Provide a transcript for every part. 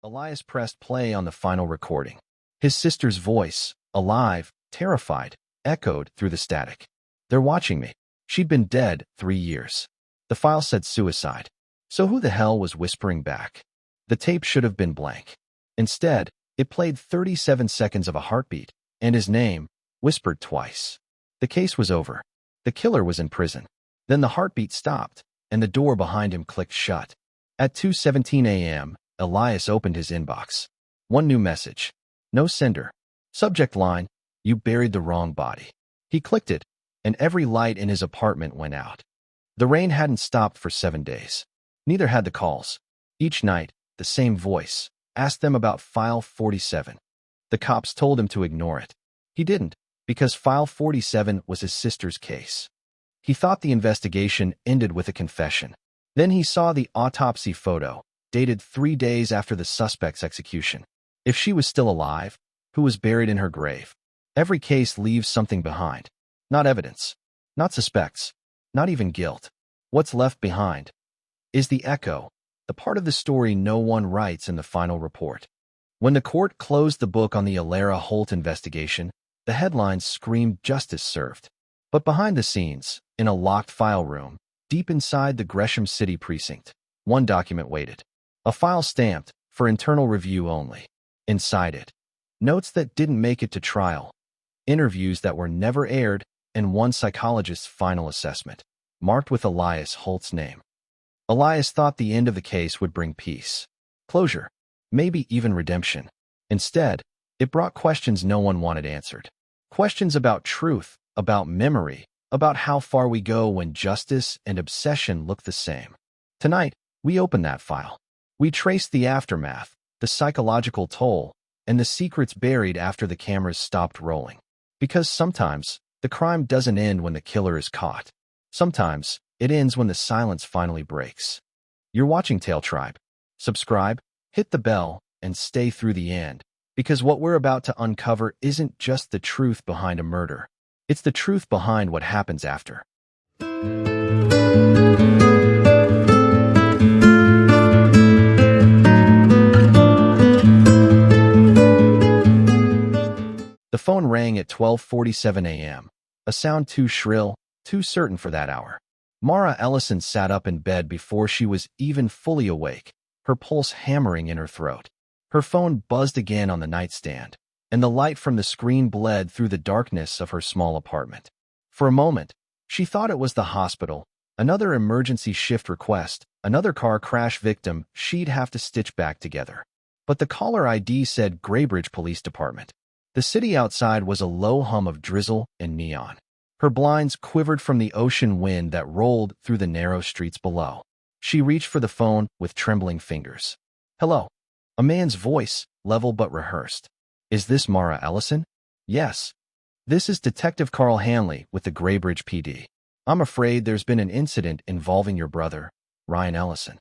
Elias pressed play on the final recording. His sister's voice, alive, terrified, echoed through the static. "They're watching me. She'd been dead 3 years. The file said suicide. So who the hell was whispering back? The tape should have been blank. Instead, it played 37 seconds of a heartbeat, and his name, whispered twice. The case was over. The killer was in prison. Then the heartbeat stopped, and the door behind him clicked shut. At 2:17 a.m., Elias opened his inbox. One new message. No sender. Subject line, "You buried the wrong body." He clicked it, and every light in his apartment went out. The rain hadn't stopped for 7 days. Neither had the calls. Each night, the same voice asked them about File 47. The cops told him to ignore it. He didn't, because File 47 was his sister's case. He thought the investigation ended with a confession. Then he saw the autopsy photo, dated 3 days after the suspect's execution. If she was still alive, who was buried in her grave? Every case leaves something behind. Not evidence, not suspects, not even guilt. What's left behind is the echo, the part of the story no one writes in the final report. When the court closed the book on the Alara Holt investigation, the headlines screamed justice served. But behind the scenes, in a locked file room, deep inside the Gresham City precinct, one document waited. A file stamped, for internal review only. Inside it, notes that didn't make it to trial, interviews that were never aired, and one psychologist's final assessment, marked with Elias Holt's name. Elias thought the end of the case would bring peace, closure, maybe even redemption. Instead, it brought questions no one wanted answered. Questions about truth, about memory, about how far we go when justice and obsession look the same. Tonight, we open that file. We trace the aftermath, the psychological toll, and the secrets buried after the cameras stopped rolling. Because sometimes, the crime doesn't end when the killer is caught. Sometimes, it ends when the silence finally breaks. You're watching Tale Tribe. Subscribe, hit the bell, and stay through the end, because what we're about to uncover isn't just the truth behind a murder. It's the truth behind what happens after. The phone rang at 12:47 a.m., a sound too shrill, too certain for that hour. Mara Ellison sat up in bed before she was even fully awake, her pulse hammering in her throat. Her phone buzzed again on the nightstand, and the light from the screen bled through the darkness of her small apartment. For a moment, she thought it was the hospital, another emergency shift request, another car crash victim she'd have to stitch back together. But the caller ID said Graybridge Police Department. The city outside was a low hum of drizzle and neon. Her blinds quivered from the ocean wind that rolled through the narrow streets below. She reached for the phone with trembling fingers. "Hello." A man's voice, level but rehearsed. "Is this Mara Ellison?" "Yes. This is Detective Carl Hanley with the Graybridge PD. I'm afraid there's been an incident involving your brother, Ryan Ellison."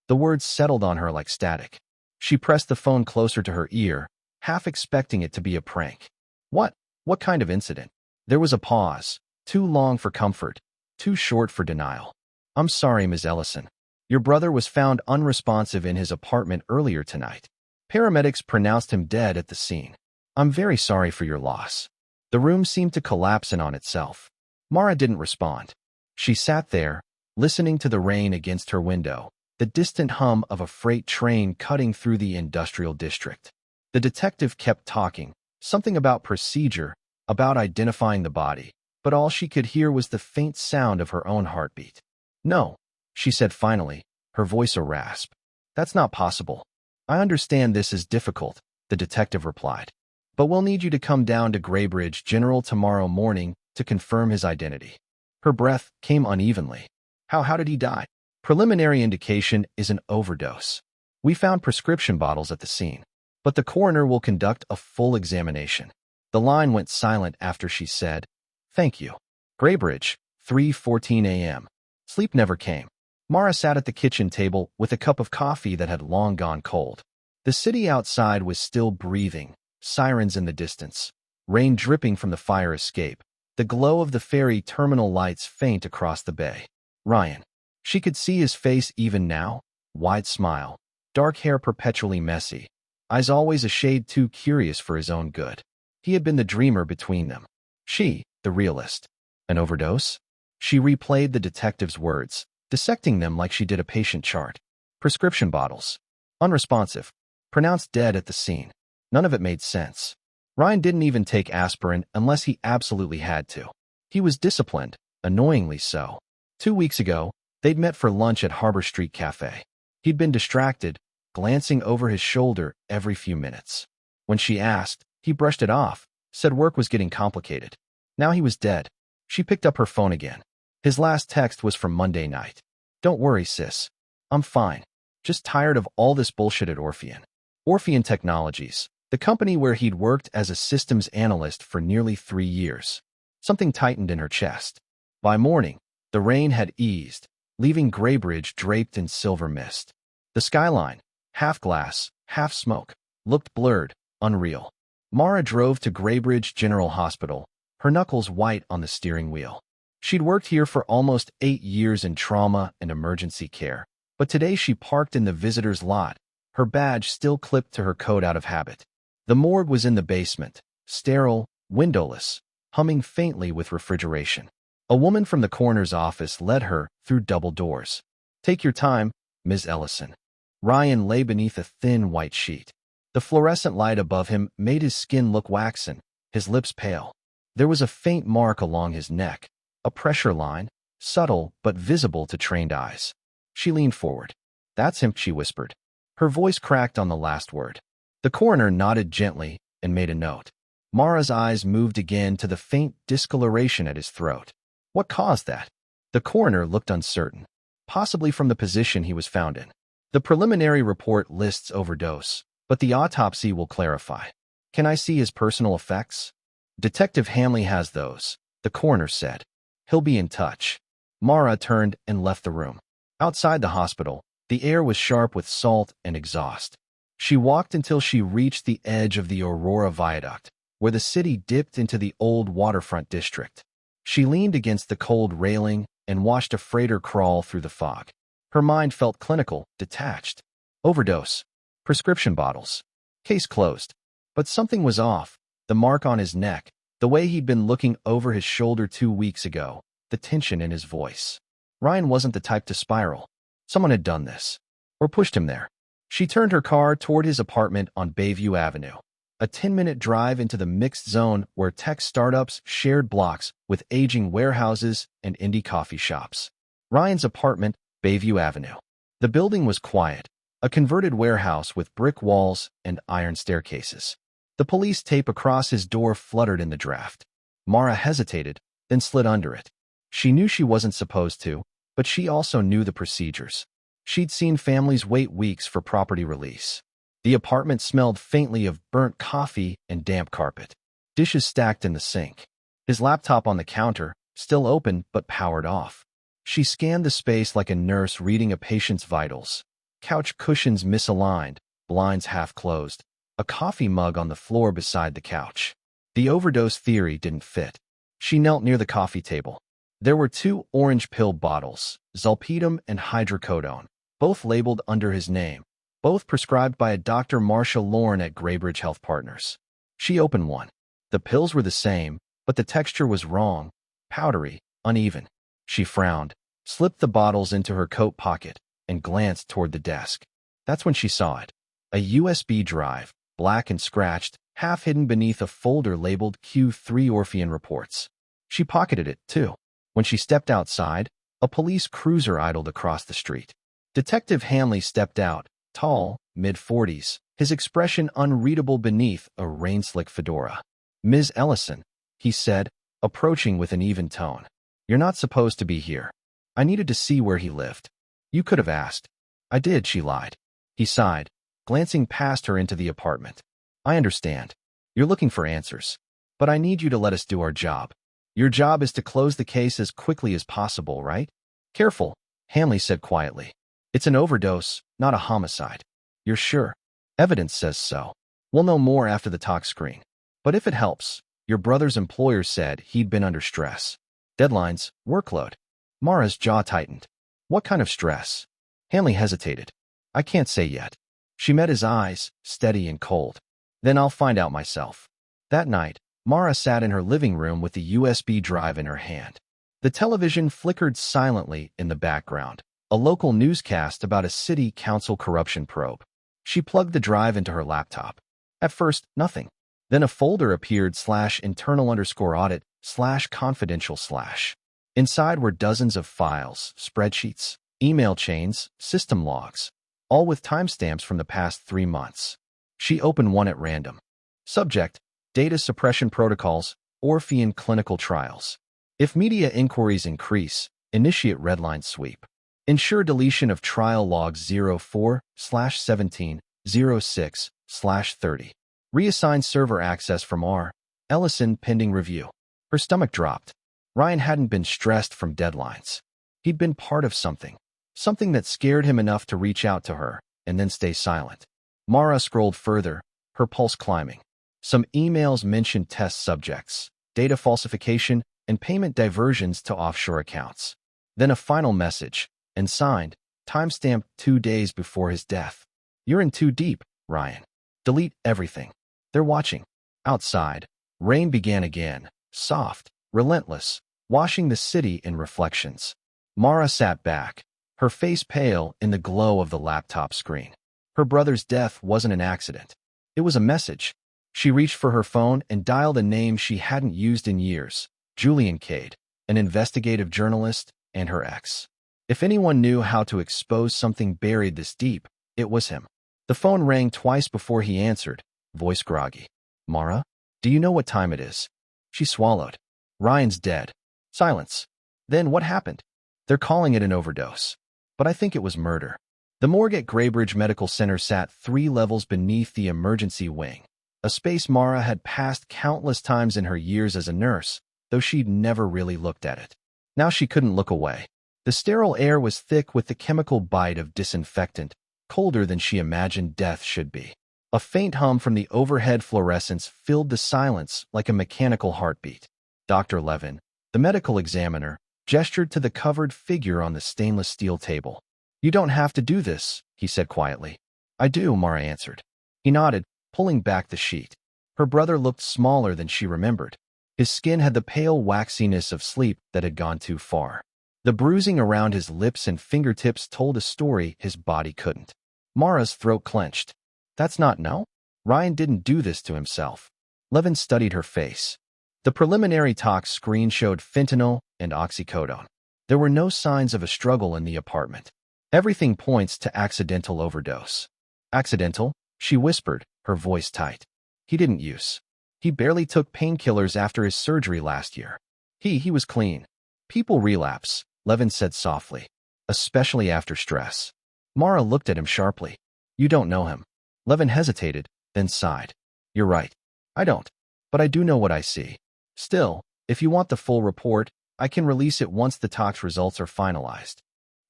The words settled on her like static. She pressed the phone closer to her ear, half expecting it to be a prank. What kind of incident? There was a pause, too long for comfort, too short for denial. "I'm sorry, Ms. Ellison. Your brother was found unresponsive in his apartment earlier tonight. Paramedics pronounced him dead at the scene. I'm very sorry for your loss." The room seemed to collapse in on itself. Mara didn't respond. She sat there, listening to the rain against her window, the distant hum of a freight train cutting through the industrial district. The detective kept talking, something about procedure, about identifying the body, but all she could hear was the faint sound of her own heartbeat. "No," she said finally, her voice a rasp. "That's not possible. I understand this is difficult," the detective replied. "But we'll need you to come down to Graybridge General tomorrow morning to confirm his identity." Her breath came unevenly. How did he die?" "Preliminary indication is an overdose. We found prescription bottles at the scene, but the coroner will conduct a full examination." The line went silent after she said, "Thank you." Graybridge, 3:14 a.m. Sleep never came. Mara sat at the kitchen table with a cup of coffee that had long gone cold. The city outside was still breathing, sirens in the distance, rain dripping from the fire escape, the glow of the ferry terminal lights faint across the bay. Ryan. She could see his face even now, wide smile, dark hair perpetually messy, eyes always a shade too curious for his own good. He had been the dreamer between them. She, the realist. An overdose? She replayed the detective's words, dissecting them like she did a patient chart. Prescription bottles. Unresponsive. Pronounced dead at the scene. None of it made sense. Ryan didn't even take aspirin unless he absolutely had to. He was disciplined, annoyingly so. 2 weeks ago, they'd met for lunch at Harbor Street Cafe. He'd been distracted, glancing over his shoulder every few minutes. When she asked, he brushed it off, said work was getting complicated. Now he was dead. She picked up her phone again. His last text was from Monday night. "Don't worry, sis. I'm fine. Just tired of all this bullshit at Orpheon." Orpheon Technologies, the company where he'd worked as a systems analyst for nearly 3 years. Something tightened in her chest. By morning, the rain had eased, leaving Graybridge draped in silver mist. The skyline, half glass, half smoke, looked blurred, unreal. Mara drove to Graybridge General Hospital, her knuckles white on the steering wheel. She'd worked here for almost 8 years in trauma and emergency care, but today she parked in the visitor's lot, her badge still clipped to her coat out of habit. The morgue was in the basement, sterile, windowless, humming faintly with refrigeration. A woman from the coroner's office led her through double doors. "Take your time, Ms. Ellison." Ryan lay beneath a thin white sheet. The fluorescent light above him made his skin look waxen, his lips pale. There was a faint mark along his neck, a pressure line, subtle but visible to trained eyes. She leaned forward. "That's him," she whispered. Her voice cracked on the last word. The coroner nodded gently and made a note. Mara's eyes moved again to the faint discoloration at his throat. What caused that? The coroner looked uncertain, possibly from the position he was found in. The preliminary report lists overdose, but the autopsy will clarify. "Can I see his personal effects?" "Detective Hanley has those," the coroner said. "He'll be in touch." Mara turned and left the room. Outside the hospital, the air was sharp with salt and exhaust. She walked until she reached the edge of the Aurora Viaduct, where the city dipped into the old waterfront district. She leaned against the cold railing and watched a freighter crawl through the fog. Her mind felt clinical, detached. Overdose. Prescription bottles. Case closed. But something was off. The mark on his neck, the way he'd been looking over his shoulder 2 weeks ago, the tension in his voice. Ryan wasn't the type to spiral. Someone had done this. Or pushed him there. She turned her car toward his apartment on Bayview Avenue, a 10-minute drive into the mixed zone where tech startups shared blocks with aging warehouses and indie coffee shops. Ryan's apartment, Bayview Avenue. The building was quiet, a converted warehouse with brick walls and iron staircases. The police tape across his door fluttered in the draft. Mara hesitated, then slid under it. She knew she wasn't supposed to, but she also knew the procedures. She'd seen families wait weeks for property release. The apartment smelled faintly of burnt coffee and damp carpet. Dishes stacked in the sink. His laptop on the counter, still open but powered off. She scanned the space like a nurse reading a patient's vitals. Couch cushions misaligned, blinds half closed, a coffee mug on the floor beside the couch. The overdose theory didn't fit. She knelt near the coffee table. There were 2 orange pill bottles, zolpidem and hydrocodone, both labeled under his name, both prescribed by a Dr. Marcia Lorne at Graybridge Health Partners. She opened one. The pills were the same, but the texture was wrong, powdery, uneven. She frowned, slipped the bottles into her coat pocket, and glanced toward the desk. That's when she saw it. A USB drive, black and scratched, half hidden beneath a folder labeled Q3 Orpheon Reports. She pocketed it, too. When she stepped outside, a police cruiser idled across the street. Detective Hanley stepped out, tall, mid-40s, his expression unreadable beneath a rain-slick fedora. "Ms. Ellison," he said, approaching with an even tone. "You're not supposed to be here. I needed to see where he lived." "You could have asked." "I did," she lied. He sighed, glancing past her into the apartment. "I understand. You're looking for answers. But I need you to let us do our job. Your job is to close the case as quickly as possible, right?" "Careful," Hanley said quietly. "It's an overdose, not a homicide." "You're sure?" "Evidence says so. We'll know more after the tox screen. But if it helps, your brother's employer said he'd been under stress. Deadlines, workload." Mara's jaw tightened. "What kind of stress?" Hanley hesitated. "I can't say yet. She met his eyes, steady and cold. Then I'll find out myself. That night, Mara sat in her living room with the USB drive in her hand. The television flickered silently in the background, a local newscast about a city council corruption probe. She plugged the drive into her laptop. At first, nothing. Then a folder appeared /internal_audit/confidential/. Inside were dozens of files, spreadsheets, email chains, system logs, all with timestamps from the past 3 months. She opened one at random. Subject: Data Suppression Protocols, Orphean Clinical Trials. If media inquiries increase, initiate redline sweep. Ensure deletion of trial logs 04/17/06/30. Reassign server access from R. Ellison pending review. Her stomach dropped. Ryan hadn't been stressed from deadlines. He'd been part of something that scared him enough to reach out to her and then stay silent. Mara scrolled further, her pulse climbing. Some emails mentioned test subjects, data falsification, and payment diversions to offshore accounts. Then a final message, and signed, timestamped 2 days before his death. You're in too deep, Ryan. Delete everything. They're watching. Outside, rain began again, soft, relentless, washing the city in reflections. Mara sat back, her face pale in the glow of the laptop screen. Her brother's death wasn't an accident. It was a message. She reached for her phone and dialed a name she hadn't used in years, Julian Cade, an investigative journalist, and her ex. If anyone knew how to expose something buried this deep, it was him. The phone rang twice before he answered, voice groggy. Mara, do you know what time it is? She swallowed. Ryan's dead. Silence. Then what happened? They're calling it an overdose. But I think it was murder. The morgue at Graybridge Medical Center sat 3 levels beneath the emergency wing, a space Mara had passed countless times in her years as a nurse, though she'd never really looked at it. Now she couldn't look away. The sterile air was thick with the chemical bite of disinfectant, colder than she imagined death should be. A faint hum from the overhead fluorescents filled the silence like a mechanical heartbeat. Dr. Levin, the medical examiner, gestured to the covered figure on the stainless steel table. You don't have to do this, he said quietly. I do, Mara answered. He nodded, pulling back the sheet. Her brother looked smaller than she remembered. His skin had the pale waxiness of sleep that had gone too far. The bruising around his lips and fingertips told a story his body couldn't. Mara's throat clenched. That's not no? Ryan didn't do this to himself. Levin studied her face. The preliminary tox screen showed fentanyl and oxycodone. There were no signs of a struggle in the apartment. Everything points to accidental overdose. Accidental? She whispered, her voice tight. He didn't use. He barely took painkillers after his surgery last year. He was clean. People relapse, Levin said softly, especially after stress. Mara looked at him sharply. You don't know him. Levin hesitated, then sighed. You're right. I don't. But I do know what I see. Still, if you want the full report, I can release it once the tox results are finalized.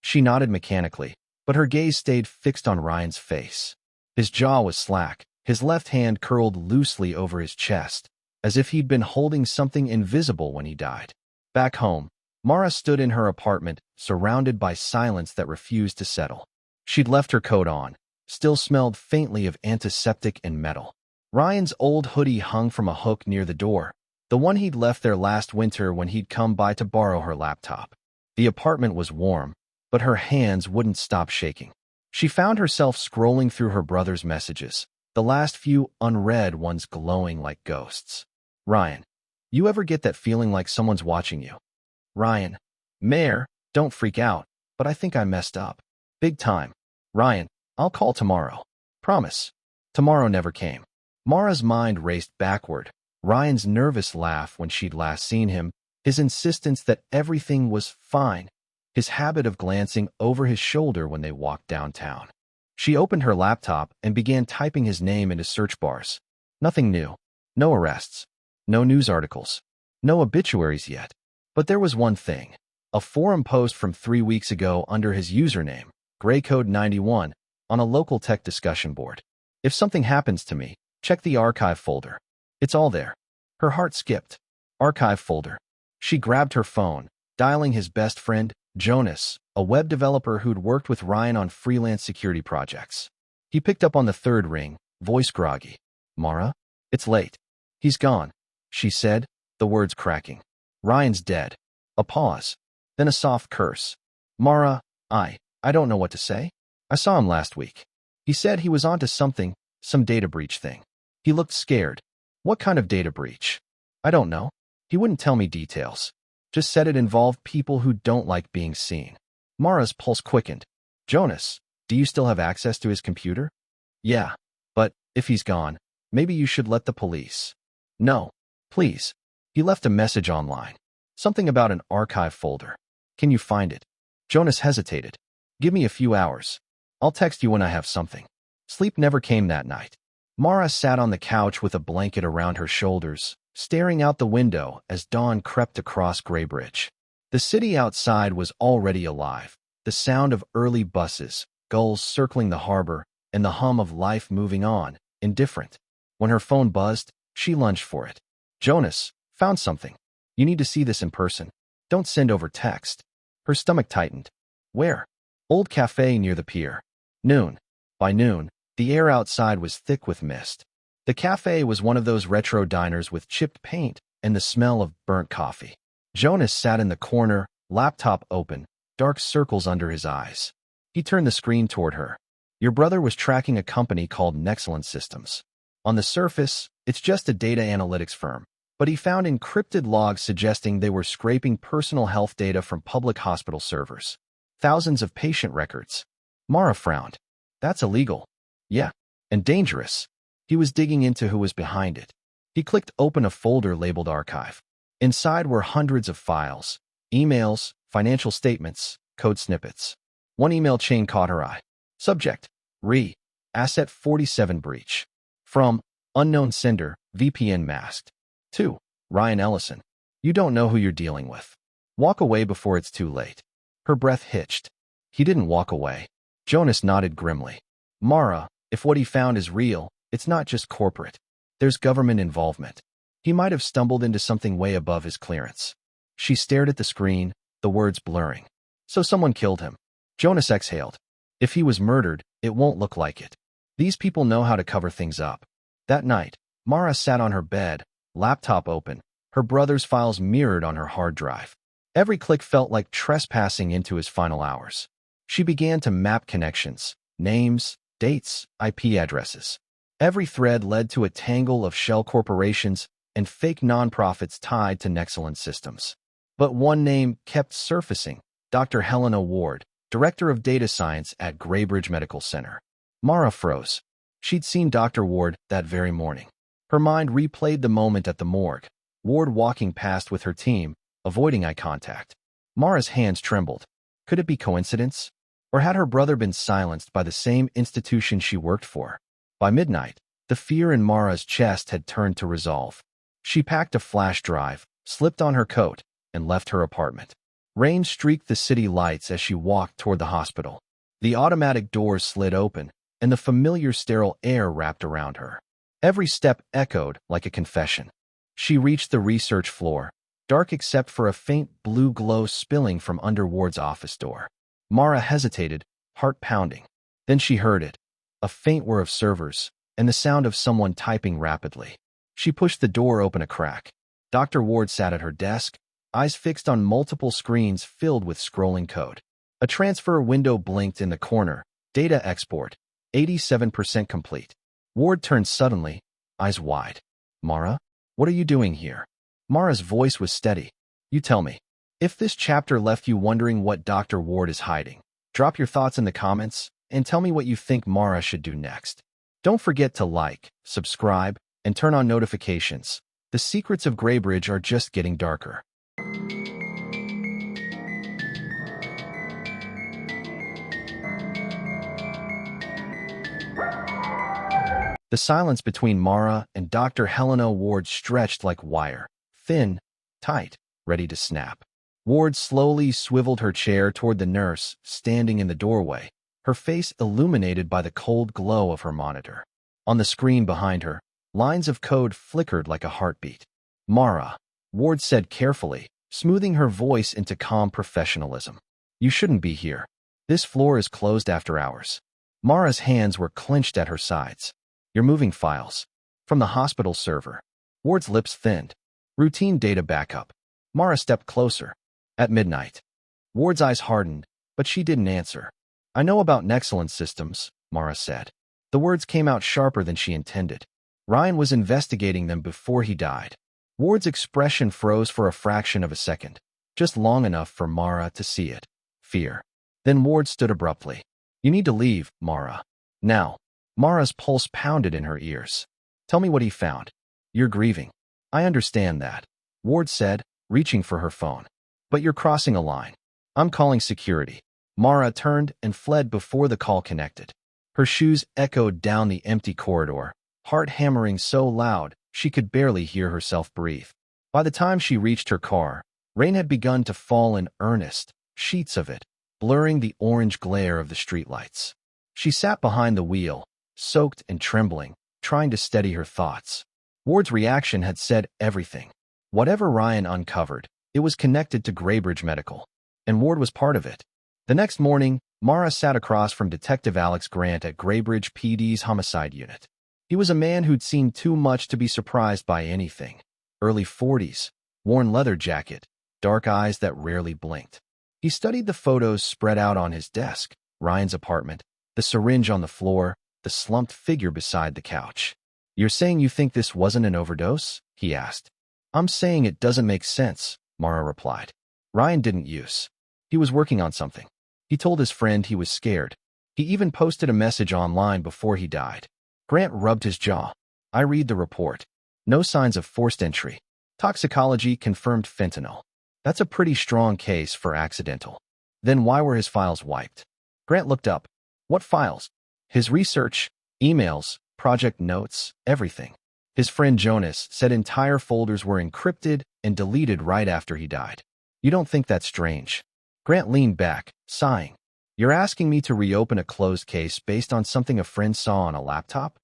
She nodded mechanically, but her gaze stayed fixed on Ryan's face. His jaw was slack, his left hand curled loosely over his chest, as if he'd been holding something invisible when he died. Back home, Mara stood in her apartment, surrounded by silence that refused to settle. She'd left her coat on, still smelled faintly of antiseptic and metal. Ryan's old hoodie hung from a hook near the door, the one he'd left there last winter when he'd come by to borrow her laptop. The apartment was warm, but her hands wouldn't stop shaking. She found herself scrolling through her brother's messages, the last few unread ones glowing like ghosts. Ryan, you ever get that feeling like someone's watching you? Ryan, Mayor, don't freak out, but I think I messed up. Big time. Ryan, I'll call tomorrow. Promise. Tomorrow never came. Mara's mind raced backward. Ryan's nervous laugh when she'd last seen him, his insistence that everything was fine, his habit of glancing over his shoulder when they walked downtown. She opened her laptop and began typing his name into search bars. Nothing new. No arrests. No news articles. No obituaries yet. But there was one thing. A forum post from 3 weeks ago under his username, GrayCode91, on a local tech discussion board. If something happens to me, check the archive folder. It's all there. Her heart skipped. Archive folder. She grabbed her phone, dialing his best friend, Jonas, a web developer who'd worked with Ryan on freelance security projects. He picked up on the third ring, voice groggy. Mara? It's late. He's gone, she said, the words cracking. Ryan's dead. A pause. Then a soft curse. Mara, I don't know what to say. I saw him last week. He said he was onto something, some data breach thing. He looked scared. What kind of data breach? I don't know. He wouldn't tell me details. Just said it involved people who don't like being seen. Mara's pulse quickened. Jonas, do you still have access to his computer? Yeah. But, if he's gone, maybe you should let the police. No. Please. He left a message online. Something about an archive folder. Can you find it? Jonas hesitated. Give me a few hours. I'll text you when I have something. Sleep never came that night. Mara sat on the couch with a blanket around her shoulders, staring out the window as dawn crept across Greybridge. The city outside was already alive, the sound of early buses, gulls circling the harbor, and the hum of life moving on, indifferent. When her phone buzzed, she lunged for it. Jonas, found something. You need to see this in person. Don't send over text. Her stomach tightened. Where? Old cafe near the pier. Noon. By noon, the air outside was thick with mist. The cafe was one of those retro diners with chipped paint and the smell of burnt coffee. Jonas sat in the corner, laptop open, dark circles under his eyes. He turned the screen toward her. Your brother was tracking a company called Innocence. On the surface, it's just a data analytics firm, but he found encrypted logs suggesting they were scraping personal health data from public hospital servers. Thousands of patient records. Mara frowned. That's illegal. Yeah, and dangerous. He was digging into who was behind it. He clicked open a folder labeled Archive. Inside were hundreds of files, emails, financial statements, code snippets. One email chain caught her eye. Subject: Asset 47 breach. From unknown sender, VPN masked. 2. Ryan Ellison. You don't know who you're dealing with. Walk away before it's too late. Her breath hitched. He didn't walk away. Jonas nodded grimly. Mara, if what he found is real, it's not just corporate. There's government involvement. He might have stumbled into something way above his clearance. She stared at the screen, the words blurring. So someone killed him. Jonas exhaled. If he was murdered, it won't look like it. These people know how to cover things up. That night, Mara sat on her bed, laptop open, her brother's files mirrored on her hard drive. Every click felt like trespassing into his final hours. She began to map connections, names, dates, IP addresses. Every thread led to a tangle of shell corporations and fake nonprofits tied to Nexalent systems. But one name kept surfacing: Dr. Elias Ward, Director of Data Science at Greybridge Medical Center. Mara froze. She'd seen Dr. Ward that very morning. Her mind replayed the moment at the morgue, Ward walking past with her team, avoiding eye contact. Mara's hands trembled. Could it be coincidence? Or had her brother been silenced by the same institution she worked for? By midnight, the fear in Mara's chest had turned to resolve. She packed a flash drive, slipped on her coat, and left her apartment. Rain streaked the city lights as she walked toward the hospital. The automatic doors slid open, and the familiar sterile air wrapped around her. Every step echoed like a confession. She reached the research floor, dark except for a faint blue glow spilling from under Ward's office door. Mara hesitated, heart pounding. Then she heard it, a faint whir of servers, and the sound of someone typing rapidly. She pushed the door open a crack. Dr. Ward sat at her desk, eyes fixed on multiple screens filled with scrolling code. A transfer window blinked in the corner. Data export, 87% complete. Ward turned suddenly, eyes wide. Mara, what are you doing here? Mara's voice was steady. You tell me. If this chapter left you wondering what Dr. Ward is hiding, drop your thoughts in the comments and tell me what you think Mara should do next. Don't forget to like, subscribe, and turn on notifications. The secrets of Greybridge are just getting darker. The silence between Mara and Dr. Elias Ward stretched like wire, thin, tight, ready to snap. Ward slowly swiveled her chair toward the nurse, standing in the doorway, her face illuminated by the cold glow of her monitor. On the screen behind her, lines of code flickered like a heartbeat. Mara, Ward said carefully, smoothing her voice into calm professionalism. You shouldn't be here. This floor is closed after hours. Mara's hands were clenched at her sides. "You're moving files." From the hospital server. Ward's lips thinned. "Routine data backup." Mara stepped closer. "At midnight." Ward's eyes hardened, but she didn't answer. "I know about Innocence systems," Mara said. The words came out sharper than she intended. Ryan was investigating them before he died. Ward's expression froze for a fraction of a second, just long enough for Mara to see it. Fear. Then Ward stood abruptly. "You need to leave, Mara. Now." Mara's pulse pounded in her ears. "Tell me what he found." "You're grieving." "I understand that," Ward said, reaching for her phone. "But you're crossing a line. I'm calling security." Mara turned and fled before the call connected. Her shoes echoed down the empty corridor, heart hammering so loud she could barely hear herself breathe. By the time she reached her car, rain had begun to fall in earnest, sheets of it, blurring the orange glare of the streetlights. She sat behind the wheel, soaked and trembling, trying to steady her thoughts. Ward's reaction had said everything. Whatever Ryan uncovered, it was connected to Graybridge Medical, and Ward was part of it. The next morning, Mara sat across from Detective Alex Grant at Graybridge PD's homicide unit. He was a man who'd seen too much to be surprised by anything. Early 40s, worn leather jacket, dark eyes that rarely blinked. He studied the photos spread out on his desk, Ryan's apartment, the syringe on the floor, the slumped figure beside the couch. "You're saying you think this wasn't an overdose?" he asked. "I'm saying it doesn't make sense," Mara replied. Ryan didn't use. He was working on something. He told his friend he was scared. He even posted a message online before he died. Grant rubbed his jaw. "I read the report. No signs of forced entry. Toxicology confirmed fentanyl. That's a pretty strong case for accidental." "Then why were his files wiped?" Grant looked up. "What files?" "His research, emails, project notes, everything." His friend Jonas said entire folders were encrypted and deleted right after he died. "You don't think that's strange?" Grant leaned back, sighing. "You're asking me to reopen a closed case based on something a friend saw on a laptop?"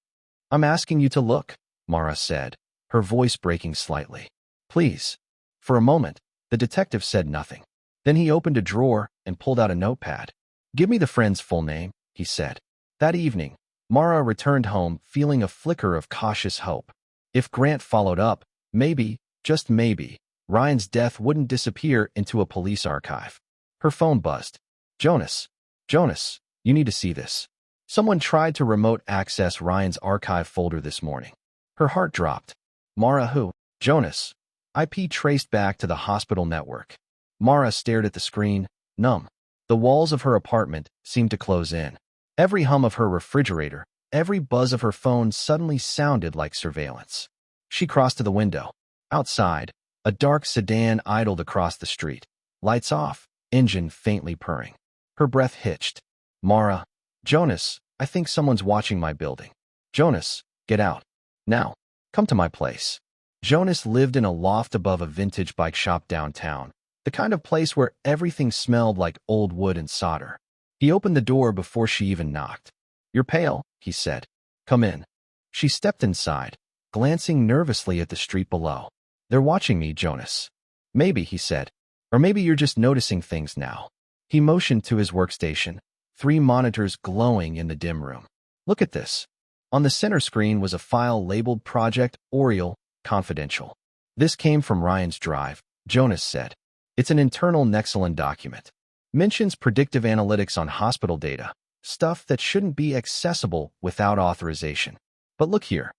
"I'm asking you to look," Mara said, her voice breaking slightly. "Please." For a moment, the detective said nothing. Then he opened a drawer and pulled out a notepad. "Give me the friend's full name," he said. That evening, Mara returned home feeling a flicker of cautious hope. If Grant followed up, maybe, just maybe, Ryan's death wouldn't disappear into a police archive. Her phone buzzed. "Jonas. Jonas, you need to see this." Someone tried to remote access Ryan's archive folder this morning. Her heart dropped. "Mara who?" "Jonas." IP traced back to the hospital network. Mara stared at the screen, numb. The walls of her apartment seemed to close in. Every hum of her refrigerator, every buzz of her phone suddenly sounded like surveillance. She crossed to the window. Outside, a dark sedan idled across the street. Lights off, engine faintly purring. Her breath hitched. "Mara." "Jonas, I think someone's watching my building." "Jonas, get out. Now. Come to my place." Jonas lived in a loft above a vintage bike shop downtown, the kind of place where everything smelled like old wood and solder. He opened the door before she even knocked. "You're pale," he said. "Come in." She stepped inside, glancing nervously at the street below. "They're watching me, Jonas." "Maybe," he said. "Or maybe you're just noticing things now." He motioned to his workstation, 3 monitors glowing in the dim room. "Look at this." On the center screen was a file labeled Project Oriole, Confidential. "This came from Ryan's drive," Jonas said. "It's an internal Nexalin document. Mentions predictive analytics on hospital data, stuff that shouldn't be accessible without authorization. But look here."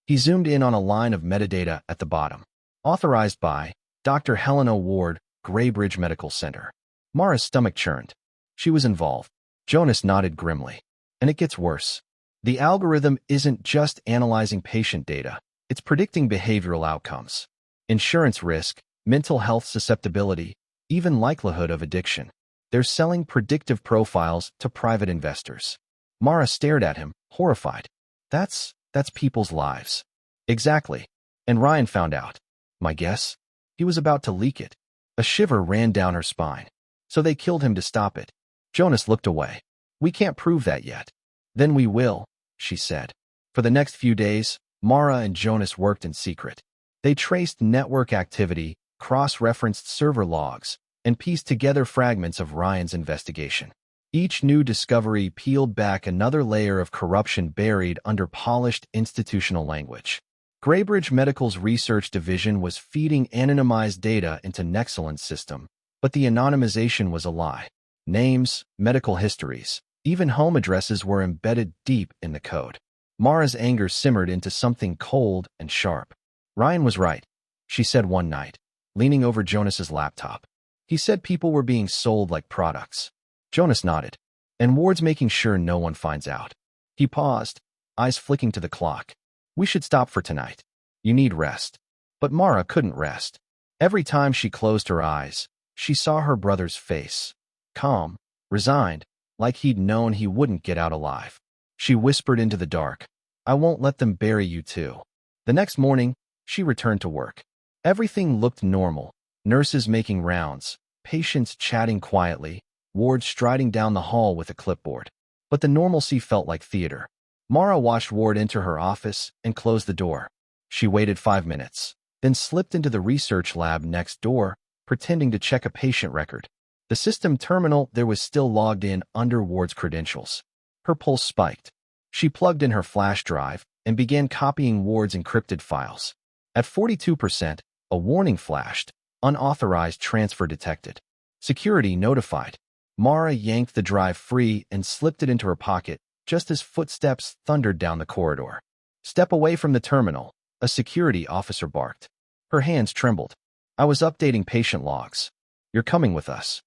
He zoomed in on a line of metadata at the bottom. "Authorized by Dr. Elias Ward, Graybridge Medical Center." Mara's stomach churned. She was involved. Jonas nodded grimly. "And it gets worse. The algorithm isn't just analyzing patient data, it's predicting behavioral outcomes. Insurance risk, mental health susceptibility, even likelihood of addiction. They're selling predictive profiles to private investors." Mara stared at him, horrified. That's people's lives." "Exactly. And Ryan found out. My guess? He was about to leak it." A shiver ran down her spine. "So they killed him to stop it." Jonas looked away. "We can't prove that yet." "Then we will," she said. For the next few days, Mara and Jonas worked in secret. They traced network activity, cross-referenced server logs, and pieced together fragments of Ryan's investigation. Each new discovery peeled back another layer of corruption buried under polished institutional language. Greybridge Medical's research division was feeding anonymized data into Nexcellent's system, but the anonymization was a lie. Names, medical histories, even home addresses were embedded deep in the code. Mara's anger simmered into something cold and sharp. Ryan was right, she said one night, leaning over Jonas's laptop. He said people were being sold like products. Jonas nodded. And Ward's making sure no one finds out. He paused, eyes flicking to the clock. We should stop for tonight. You need rest. But Mara couldn't rest. Every time she closed her eyes, she saw her brother's face. Calm, resigned, like he'd known he wouldn't get out alive. She whispered into the dark, I won't let them bury you too. The next morning, she returned to work. Everything looked normal. Nurses making rounds, patients chatting quietly, Ward striding down the hall with a clipboard. But the normalcy felt like theater. Mara watched Ward enter her office and close the door. She waited 5 minutes, then slipped into the research lab next door, pretending to check a patient record. The system terminal there was still logged in under Ward's credentials. Her pulse spiked. She plugged in her flash drive and began copying Ward's encrypted files. At 42%, a warning flashed, unauthorized transfer detected. Security notified. Mara yanked the drive free and slipped it into her pocket just as footsteps thundered down the corridor. Step away from the terminal, a security officer barked. Her hands trembled. I was updating patient logs. You're coming with us.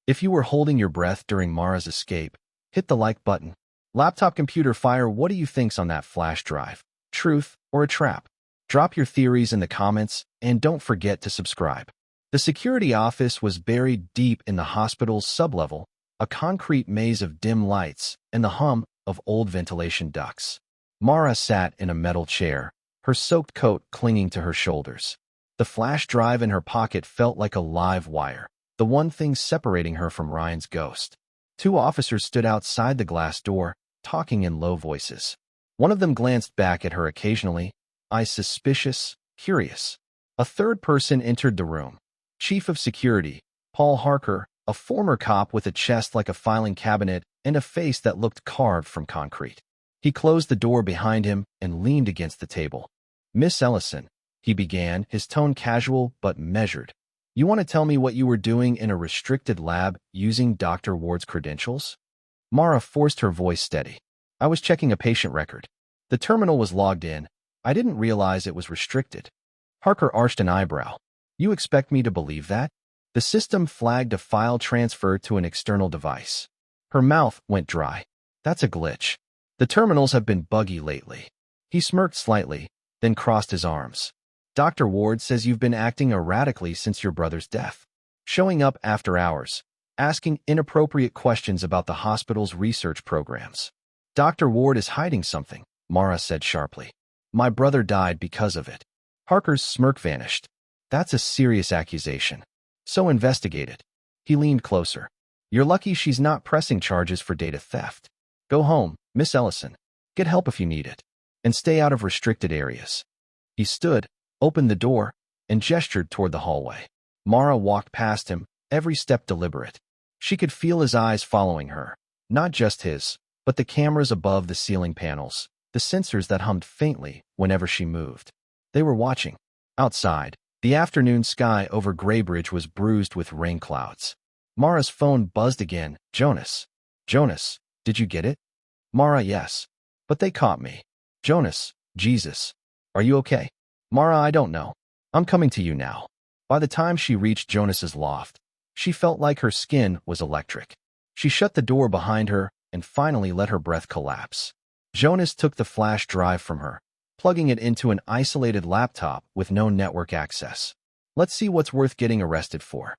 If you were holding your breath during Mara's escape, hit the like button. Laptop computer fire, what do you think's on that flash drive? Truth or a trap? Drop your theories in the comments and don't forget to subscribe. The security office was buried deep in the hospital's sublevel, a concrete maze of dim lights and the hum of old ventilation ducts. Mara sat in a metal chair, her soaked coat clinging to her shoulders. The flash drive in her pocket felt like a live wire, the one thing separating her from Ryan's ghost. 2 officers stood outside the glass door, talking in low voices. One of them glanced back at her occasionally, eyes suspicious, curious. A third person entered the room. Chief of Security, Paul Harker, a former cop with a chest like a filing cabinet and a face that looked carved from concrete. He closed the door behind him and leaned against the table. Miss Ellison, he began, his tone casual but measured. You want to tell me what you were doing in a restricted lab using Dr. Ward's credentials? Mara forced her voice steady. I was checking a patient record. The terminal was logged in. I didn't realize it was restricted. Harker arched an eyebrow. You expect me to believe that? The system flagged a file transfer to an external device. Her mouth went dry. That's a glitch. The terminals have been buggy lately. He smirked slightly, then crossed his arms. Dr. Ward says you've been acting erratically since your brother's death. Showing up after hours, asking inappropriate questions about the hospital's research programs. Dr. Ward is hiding something, Mara said sharply. My brother died because of it. Harker's smirk vanished. That's a serious accusation. So investigate it. He leaned closer. You're lucky she's not pressing charges for data theft. Go home, Miss Ellison. Get help if you need it. And stay out of restricted areas. He stood, opened the door, and gestured toward the hallway. Mara walked past him, every step deliberate. She could feel his eyes following her. Not just his, but the cameras above the ceiling panels, the sensors that hummed faintly whenever she moved. They were watching. Outside, the afternoon sky over Greybridge was bruised with rain clouds. Mara's phone buzzed again. Jonas. Jonas, did you get it? Mara, yes. But they caught me. Jonas, Jesus. Are you okay? Mara, I don't know. I'm coming to you now. By the time she reached Jonas's loft, she felt like her skin was electric. She shut the door behind her and finally let her breath collapse. Jonas took the flash drive from her, plugging it into an isolated laptop with no network access. Let's see what's worth getting arrested for.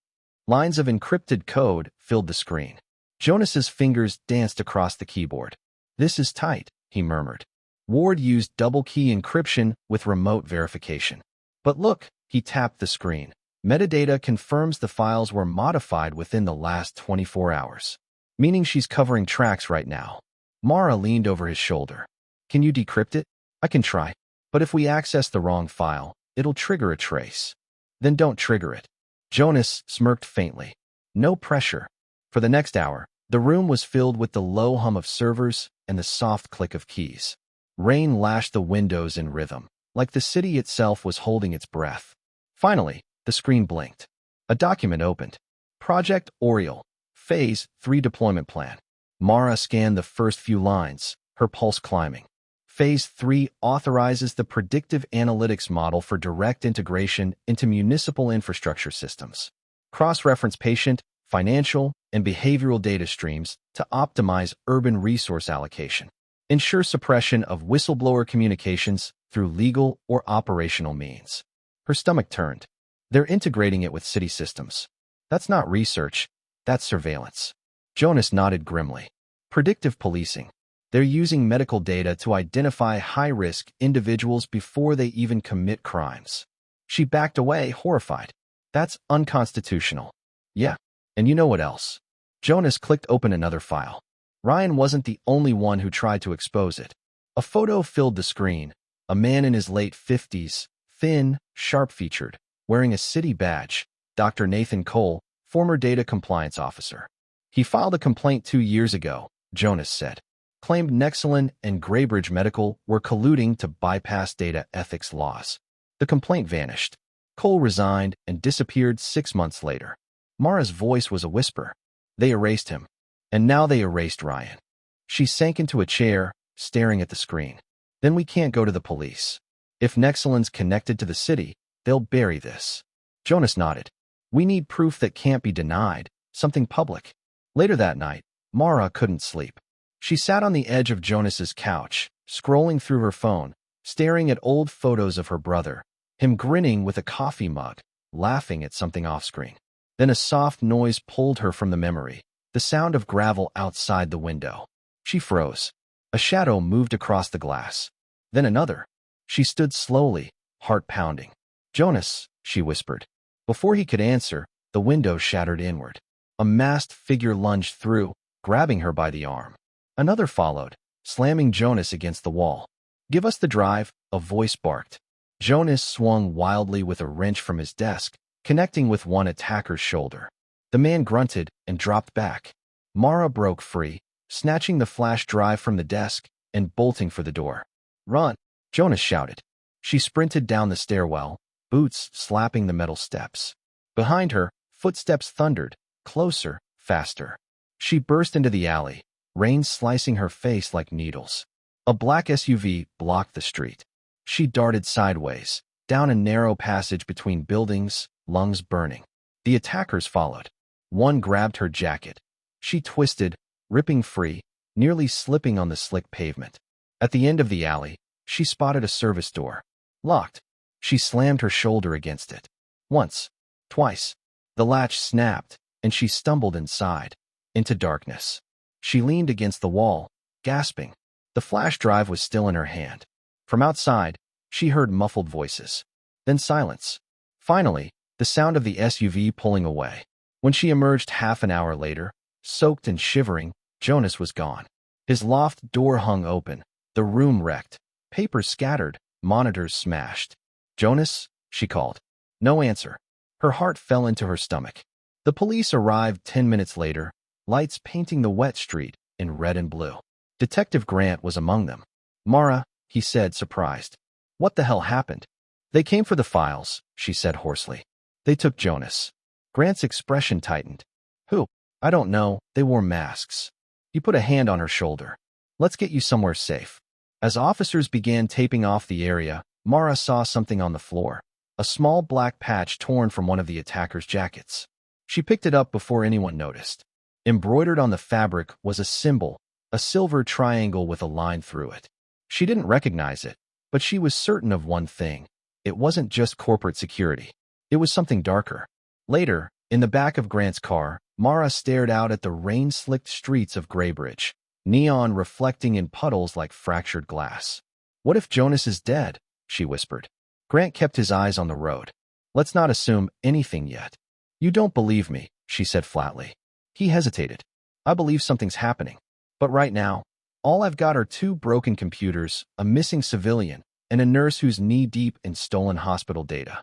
Lines of encrypted code filled the screen. Jonas's fingers danced across the keyboard. This is tight, he murmured. Ward used double-key encryption with remote verification. But look, he tapped the screen. Metadata confirms the files were modified within the last 24 hours. Meaning she's covering tracks right now. Mara leaned over his shoulder. Can you decrypt it? I can try. But if we access the wrong file, it'll trigger a trace. Then don't trigger it. Jonas smirked faintly. No pressure. For the next hour, The room was filled with the low hum of servers and the soft click of keys. Rain lashed the windows in rhythm, like the city itself was holding its breath. Finally, the screen blinked. A document opened. Project Oriole, Phase 3 Deployment Plan. Mara scanned the first few lines, her pulse climbing. Phase 3 authorizes the predictive analytics model for direct integration into municipal infrastructure systems. Cross-reference patient, financial, and behavioral data streams to optimize urban resource allocation. Ensure suppression of whistleblower communications through legal or operational means. Her stomach turned. They're integrating it with city systems. That's not research, that's surveillance. Jonas nodded grimly. Predictive policing. They're using medical data to identify high-risk individuals before they even commit crimes. She backed away, horrified. That's unconstitutional. Yeah, and you know what else? Jonas clicked open another file. Ryan wasn't the only one who tried to expose it. A photo filled the screen. A man in his late 50s, thin, sharp-featured, wearing a city badge, Dr. Nathan Cole, former data compliance officer. He filed a complaint 2 years ago, Jonas said. Claimed Nexelin and Graybridge Medical were colluding to bypass data ethics laws. The complaint vanished. Cole resigned and disappeared 6 months later. Mara's voice was a whisper. They erased him. And now they erased Ryan. She sank into a chair, staring at the screen. Then we can't go to the police. If Nexelin's connected to the city, they'll bury this. Jonas nodded. We need proof that can't be denied, something public. Later that night, Mara couldn't sleep. She sat on the edge of Jonas's couch, scrolling through her phone, staring at old photos of her brother, him grinning with a coffee mug, laughing at something off-screen. Then a soft noise pulled her from the memory, the sound of gravel outside the window. She froze. A shadow moved across the glass. Then another. She stood slowly, heart pounding. Jonas, she whispered. Before he could answer, the window shattered inward. A masked figure lunged through, grabbing her by the arm. Another followed, slamming Jonas against the wall. Give us the drive, a voice barked. Jonas swung wildly with a wrench from his desk, connecting with one attacker's shoulder. The man grunted and dropped back. Mara broke free, snatching the flash drive from the desk and bolting for the door. Run, Jonas shouted. She sprinted down the stairwell, boots slapping the metal steps. Behind her, footsteps thundered, closer, faster. She burst into the alley, rain slicing her face like needles. A black SUV blocked the street. She darted sideways, down a narrow passage between buildings, lungs burning. The attackers followed. One grabbed her jacket. She twisted, ripping free, nearly slipping on the slick pavement. At the end of the alley, she spotted a service door. Locked. She slammed her shoulder against it. Once. Twice. The latch snapped, and she stumbled inside, into darkness. She leaned against the wall, gasping. The flash drive was still in her hand. From outside, she heard muffled voices. Then silence. Finally, the sound of the SUV pulling away. When she emerged half an hour later, soaked and shivering, Jonas was gone. His loft door hung open, the room wrecked, papers scattered, monitors smashed. Jonas, she called. No answer. Her heart fell into her stomach. The police arrived 10 minutes later, lights painting the wet street in red and blue. Detective Grant was among them. Mara, he said, surprised. What the hell happened? They came for the files, she said hoarsely. They took Jonas. Grant's expression tightened. Who? I don't know, they wore masks. He put a hand on her shoulder. Let's get you somewhere safe. As officers began taping off the area, Mara saw something on the floor. A small black patch torn from one of the attackers' jackets. She picked it up before anyone noticed. Embroidered on the fabric was a symbol, a silver triangle with a line through it. She didn't recognize it, but she was certain of one thing. It wasn't just corporate security. It was something darker. Later, in the back of Grant's car, Mara stared out at the rain-slicked streets of Graybridge, neon reflecting in puddles like fractured glass. What if Jonas is dead? She whispered. Grant kept his eyes on the road. Let's not assume anything yet. You don't believe me, she said flatly. He hesitated. I believe something's happening. But right now, all I've got are 2 broken computers, a missing civilian, and a nurse who's knee-deep in stolen hospital data.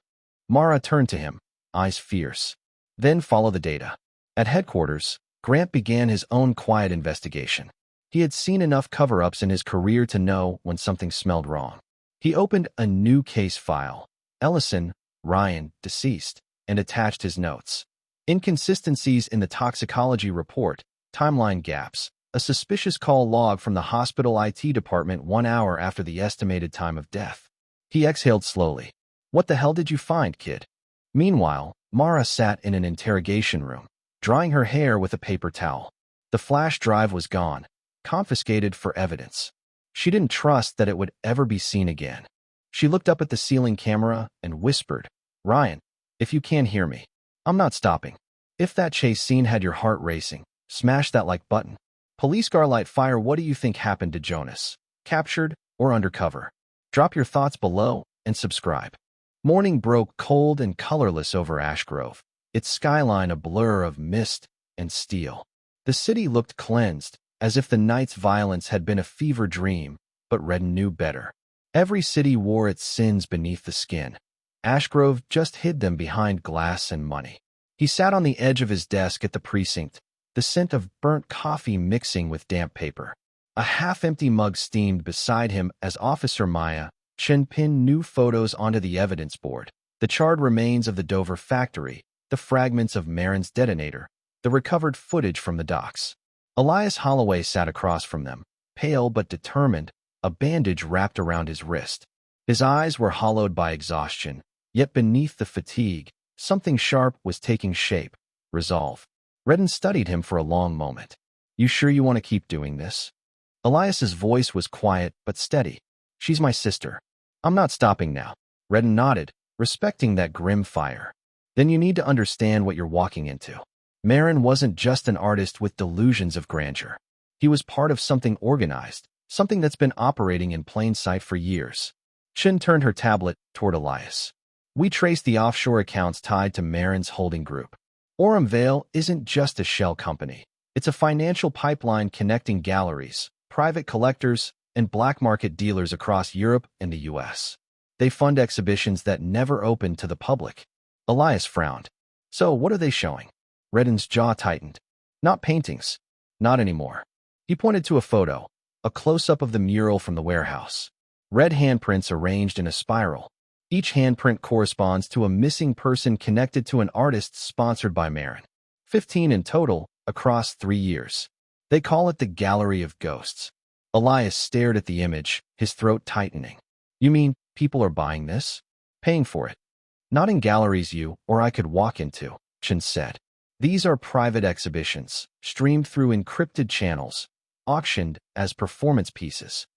Mara turned to him, eyes fierce. Then follow the data. At headquarters, Grant began his own quiet investigation. He had seen enough cover-ups in his career to know when something smelled wrong. He opened a new case file, Ellison, Ryan, deceased, and attached his notes. Inconsistencies in the toxicology report, timeline gaps, a suspicious call log from the hospital IT department 1 hour after the estimated time of death. He exhaled slowly. What the hell did you find, kid? Meanwhile, Mara sat in an interrogation room, drying her hair with a paper towel. The flash drive was gone, confiscated for evidence. She didn't trust that it would ever be seen again. She looked up at the ceiling camera and whispered, "Ryan, if you can't hear me, I'm not stopping. If that chase scene had your heart racing, smash that like button. Police car light fire. What do you think happened to Jonas? Captured or undercover? Drop your thoughts below and subscribe." Morning broke cold and colorless over Ash Grove, its skyline a blur of mist and steel. The city looked cleansed, as if the night's violence had been a fever dream, but Redden knew better. Every city wore its sins beneath the skin. Ash Grove just hid them behind glass and money. He sat on the edge of his desk at the precinct, the scent of burnt coffee mixing with damp paper. A half-empty mug steamed beside him as Officer Maya Chen pinned new photos onto the evidence board. The charred remains of the Dover factory, the fragments of Marin's detonator, the recovered footage from the docks. Elias Holloway sat across from them, pale but determined, a bandage wrapped around his wrist. His eyes were hollowed by exhaustion, yet beneath the fatigue, something sharp was taking shape, resolve. Redden studied him for a long moment. "You sure you want to keep doing this?" Elias's voice was quiet but steady. "She's my sister. I'm not stopping now." Redden nodded, respecting that grim fire. "Then you need to understand what you're walking into. Marin wasn't just an artist with delusions of grandeur. He was part of something organized, something that's been operating in plain sight for years." Chin turned her tablet toward Elias. "We traced the offshore accounts tied to Marin's holding group. Orem Vale isn't just a shell company. It's a financial pipeline connecting galleries, private collectors, and black market dealers across Europe and the US. They fund exhibitions that never open to the public." Elias frowned. "So what are they showing?" Redden's jaw tightened. "Not paintings. Not anymore." He pointed to a photo, a close-up of the mural from the warehouse. Red handprints arranged in a spiral. Each handprint corresponds to a missing person connected to an artist sponsored by Marin. 15 in total, across 3 years. They call it the Gallery of Ghosts. Elias stared at the image, his throat tightening. "You mean people are buying this? Paying for it?" "Not in galleries you or I could walk into," Chen said. "These are private exhibitions, streamed through encrypted channels, auctioned as performance pieces.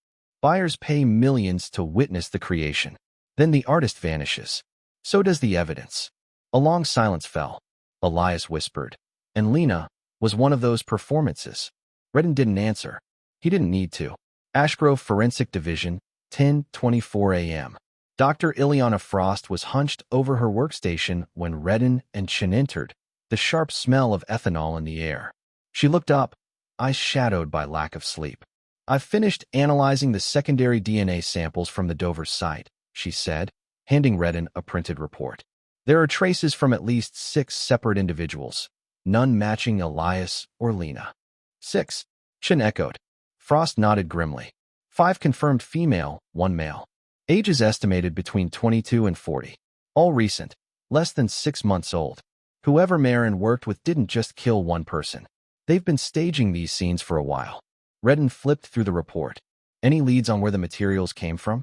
Buyers pay millions to witness the creation. Then the artist vanishes. So does the evidence." A long silence fell. Elias whispered, "And Lena was one of those performances." Redden didn't answer. He didn't need to. Ashgrove Forensic Division, 10:24 a.m. Dr. Ileana Frost was hunched over her workstation when Redden and Chen entered, the sharp smell of ethanol in the air. She looked up, eyes shadowed by lack of sleep. "I've finished analyzing the secondary DNA samples from the Dover site," she said, handing Redden a printed report. "There are traces from at least 6 separate individuals, none matching Elias or Lena." 6, Chen echoed. Frost nodded grimly. 5 confirmed female, 1 male. Ages estimated between 22 and 40. All recent, less than 6 months old. Whoever Marin worked with didn't just kill one person. They've been staging these scenes for a while. Redden flipped through the report. "Any leads on where the materials came from?"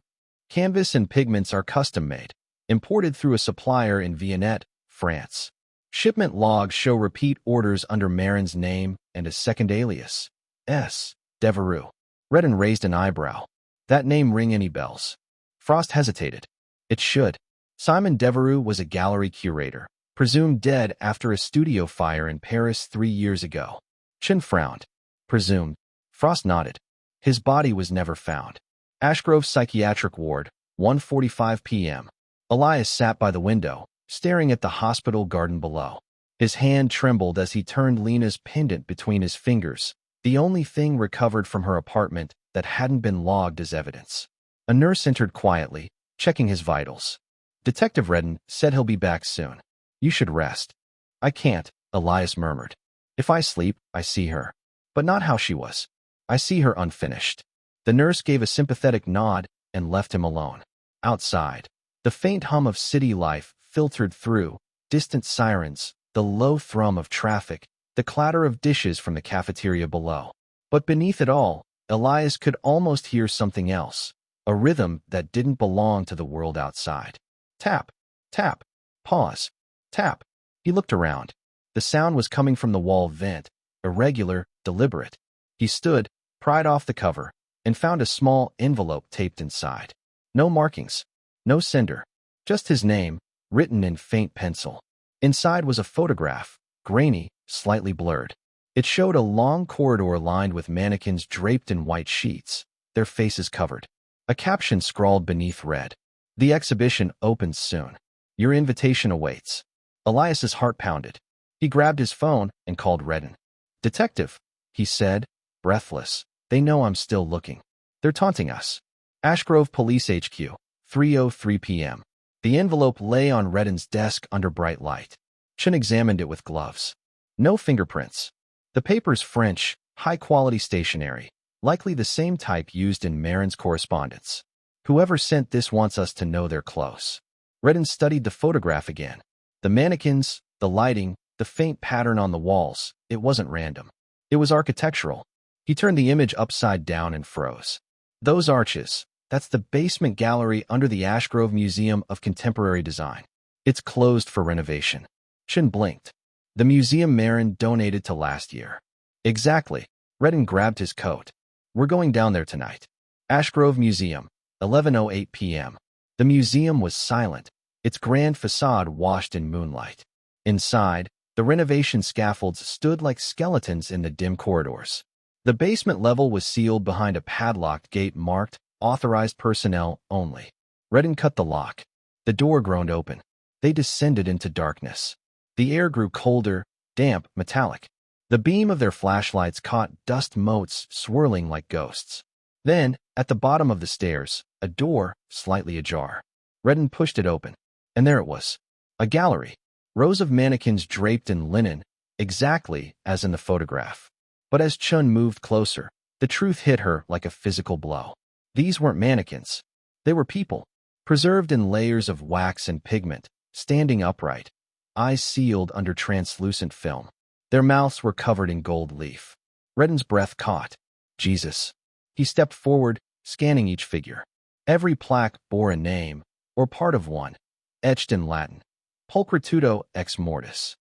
"Canvas and pigments are custom-made, imported through a supplier in Viennet, France. Shipment logs show repeat orders under Marin's name and a second alias, S. Devereux." Redden raised an eyebrow. "That name ring any bells?" Frost hesitated. "It should. Simon Devereux was a gallery curator, presumed dead after a studio fire in Paris 3 years ago." Chen frowned. "Presumed?" Frost nodded. "His body was never found." Ashgrove Psychiatric Ward, 1:45 p.m. Elias sat by the window, staring at the hospital garden below. His hand trembled as he turned Lena's pendant between his fingers, the only thing recovered from her apartment that hadn't been logged as evidence. A nurse entered quietly, checking his vitals. "Detective Redden said he'll be back soon. You should rest." "I can't," Elias murmured. If I sleep, I see her. But not how she was. I see her unfinished. The nurse gave a sympathetic nod and left him alone. Outside, the faint hum of city life filtered through, distant sirens, the low thrum of traffic, the clatter of dishes from the cafeteria below. But beneath it all, Elias could almost hear something else, a rhythm that didn't belong to the world outside. Tap, tap, pause, tap. He looked around. The sound was coming from the wall vent, irregular, deliberate. He stood, pried off the cover, and found a small envelope taped inside. No markings, no sender, just his name, written in faint pencil. Inside was a photograph, grainy, slightly blurred. It showed a long corridor lined with mannequins draped in white sheets, their faces covered. A caption scrawled beneath read, "The exhibition opens soon. Your invitation awaits." Elias's heart pounded. He grabbed his phone and called Redden. "Detective," he said, breathless. "They know I'm still looking. They're taunting us." Ashgrove Police HQ, 3:03 p.m. The envelope lay on Redden's desk under bright light. Chen examined it with gloves. No fingerprints. The paper's French, high-quality stationery, likely the same type used in Marin's correspondence. Whoever sent this wants us to know they're close. Redden studied the photograph again. The mannequins, the lighting, the faint pattern on the walls, it wasn't random. It was architectural. He turned the image upside down and froze. Those arches, that's the basement gallery under the Ashgrove Museum of Contemporary Design. It's closed for renovation. Chen blinked. The museum Marin donated to last year. Exactly. Redden grabbed his coat. "We're going down there tonight." Ashgrove Museum, 11:08 p.m. The museum was silent, its grand facade washed in moonlight. Inside, the renovation scaffolds stood like skeletons in the dim corridors. The basement level was sealed behind a padlocked gate marked "Authorized Personnel Only." Redden cut the lock. The door groaned open. They descended into darkness. The air grew colder, damp, metallic. The beam of their flashlights caught dust motes swirling like ghosts. Then, at the bottom of the stairs, a door, slightly ajar. Redden pushed it open. And there it was. A gallery. Rows of mannequins draped in linen, exactly as in the photograph. But as Chun moved closer, the truth hit her like a physical blow. These weren't mannequins. They were people, preserved in layers of wax and pigment, standing upright, eyes sealed under translucent film. Their mouths were covered in gold leaf. Redden's breath caught. Jesus. He stepped forward, scanning each figure. Every plaque bore a name, or part of one, etched in Latin. Pulchritudo ex mortis.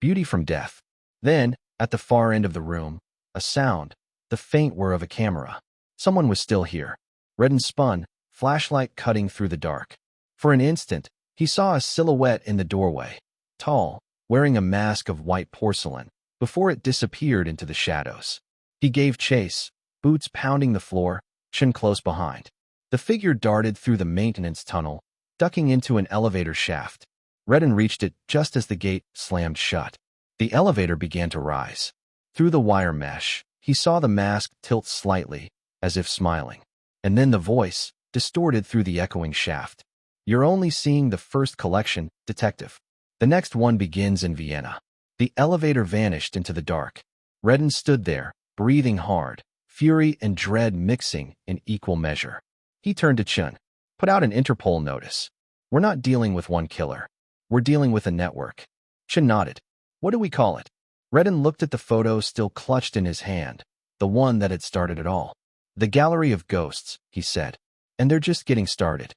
Beauty from death. Then, at the far end of the room, a sound, the faint whir of a camera. Someone was still here. Redden spun, flashlight cutting through the dark. For an instant, he saw a silhouette in the doorway, tall, wearing a mask of white porcelain, before it disappeared into the shadows. He gave chase, boots pounding the floor, chin close behind. The figure darted through the maintenance tunnel, ducking into an elevator shaft. Redden reached it just as the gate slammed shut. The elevator began to rise. Through the wire mesh, he saw the mask tilt slightly, as if smiling. And then the voice, distorted through the echoing shaft. "You're only seeing the first collection, detective. The next one begins in Vienna." The elevator vanished into the dark. Redden stood there, breathing hard, fury and dread mixing in equal measure. He turned to Chun. "Put out an Interpol notice. We're not dealing with one killer. We're dealing with a network." Chun nodded. "What do we call it?" Redden looked at the photo still clutched in his hand, the one that had started it all. "The Gallery of Ghosts," he said. "And they're just getting started."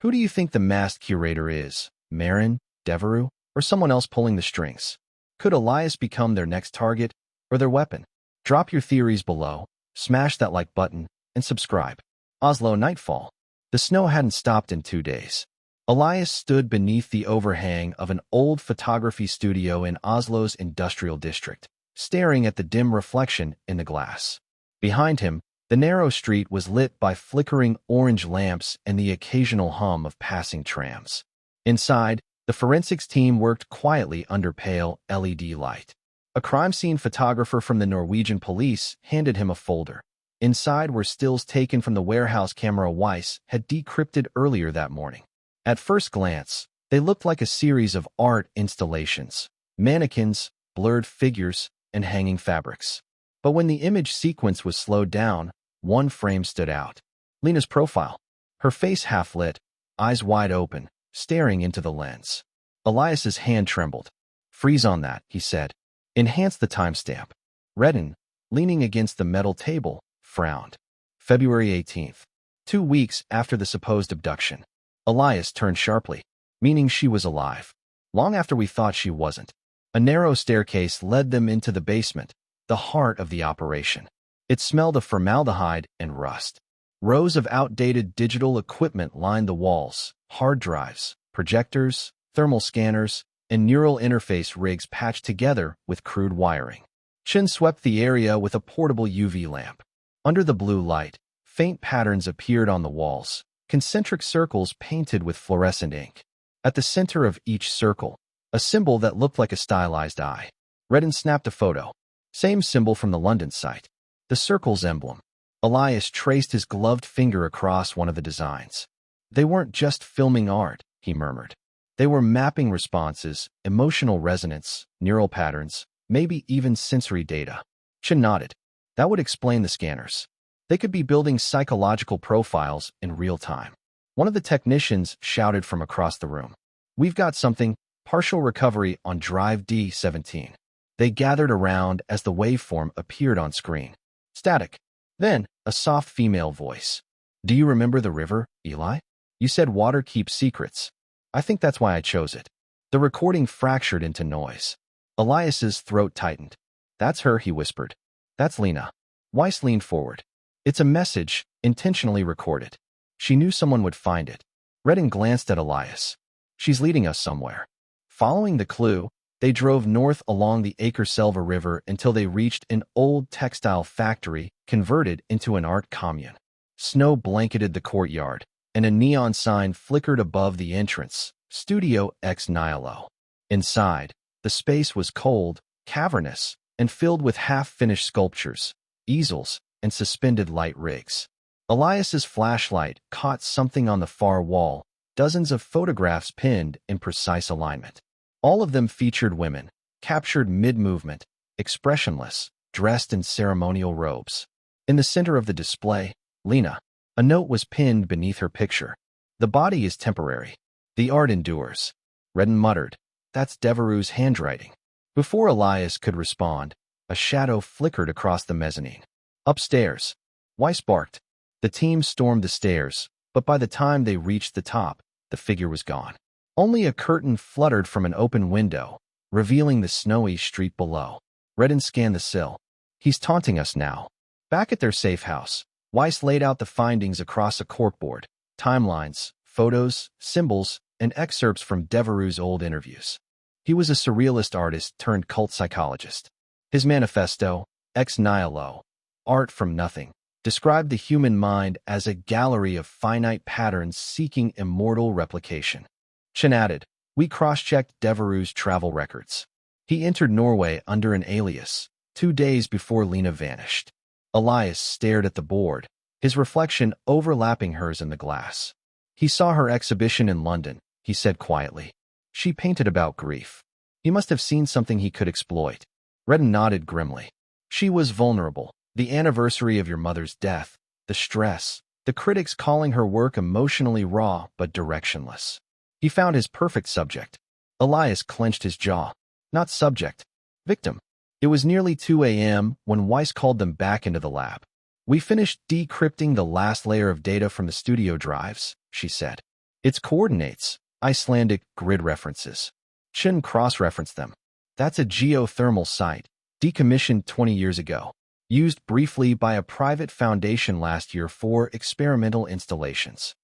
"Who do you think the masked curator is? Marin, Devereux, or someone else pulling the strings? Could Elias become their next target, or their weapon? Drop your theories below, smash that like button, and subscribe. Oslo Nightfall. The snow hadn't stopped in 2 days. Elias stood beneath the overhang of an old photography studio in Oslo's industrial district, staring at the dim reflection in the glass. Behind him, the narrow street was lit by flickering orange lamps and the occasional hum of passing trams. Inside, the forensics team worked quietly under pale LED light. A crime scene photographer from the Norwegian police handed him a folder. Inside were stills taken from the warehouse camera Weiss had decrypted earlier that morning. At first glance, they looked like a series of art installations, mannequins, blurred figures, and hanging fabrics. But when the image sequence was slowed down, one frame stood out. Lena's profile. Her face half-lit, eyes wide open, staring into the lens. Elias's hand trembled. "Freeze on that," he said. "Enhance the timestamp." Redden, leaning against the metal table, frowned. February 18th. 2 weeks after the supposed abduction. Elias turned sharply, meaning she was alive. Long after we thought she wasn't. A narrow staircase led them into the basement, the heart of the operation. It smelled of formaldehyde and rust. Rows of outdated digital equipment lined the walls, hard drives, projectors, thermal scanners, and neural interface rigs patched together with crude wiring. Chen swept the area with a portable UV lamp. Under the blue light, faint patterns appeared on the walls, concentric circles painted with fluorescent ink. At the center of each circle, a symbol that looked like a stylized eye. Redden snapped a photo. Same symbol from the London site. The circle's emblem. Elias traced his gloved finger across one of the designs. "They weren't just filming art," he murmured. "They were mapping responses, emotional resonance, neural patterns, maybe even sensory data." Chen nodded. "That would explain the scanners. They could be building psychological profiles in real time." One of the technicians shouted from across the room. "We've got something, partial recovery on drive D17. They gathered around as the waveform appeared on screen. Static. Then, a soft female voice. "Do you remember the river, Eli? You said water keeps secrets. I think that's why I chose it." The recording fractured into noise. Elias's throat tightened. "That's her," he whispered. "That's Lena." Weiss leaned forward. "It's a message, intentionally recorded. She knew someone would find it." Redden glanced at Elias. "She's leading us somewhere." Following the clue, they drove north along the Akerselva River until they reached an old textile factory converted into an art commune. Snow blanketed the courtyard, and a neon sign flickered above the entrance, Studio Ex Nihilo. Inside, the space was cold, cavernous, and filled with half-finished sculptures, easels, and suspended light rigs. Elias's flashlight caught something on the far wall, dozens of photographs pinned in precise alignment. All of them featured women, captured mid-movement, expressionless, dressed in ceremonial robes. In the center of the display, Lena. A note was pinned beneath her picture. "The body is temporary. The art endures." Redden muttered, "That's Devereaux's handwriting." Before Elias could respond, a shadow flickered across the mezzanine. "Upstairs." Weiss barked. The team stormed the stairs, but by the time they reached the top, the figure was gone. Only a curtain fluttered from an open window, revealing the snowy street below. Redden scanned the sill. "He's taunting us now." Back at their safe house, Weiss laid out the findings across a corkboard, timelines, photos, symbols, and excerpts from Devereaux's old interviews. He was a surrealist artist turned cult psychologist. His manifesto, Ex Nihilo, Art from Nothing, described the human mind as a gallery of finite patterns seeking immortal replication. Chen added, "We cross-checked Devereaux's travel records. He entered Norway under an alias, 2 days before Lena vanished." Elias stared at the board, his reflection overlapping hers in the glass. "He saw her exhibition in London," he said quietly. "She painted about grief. He must have seen something he could exploit." Redden nodded grimly. "She was vulnerable. The anniversary of your mother's death, the stress, the critics calling her work emotionally raw but directionless. He found his perfect subject." Elias clenched his jaw. Not subject. Victim. It was nearly 2 a.m. when Weiss called them back into the lab. "We finished decrypting the last layer of data from the studio drives," she said. "Its coordinates, Icelandic grid references. Chen cross-referenced them. That's a geothermal site, decommissioned 20 years ago, used briefly by a private foundation last year for experimental installations.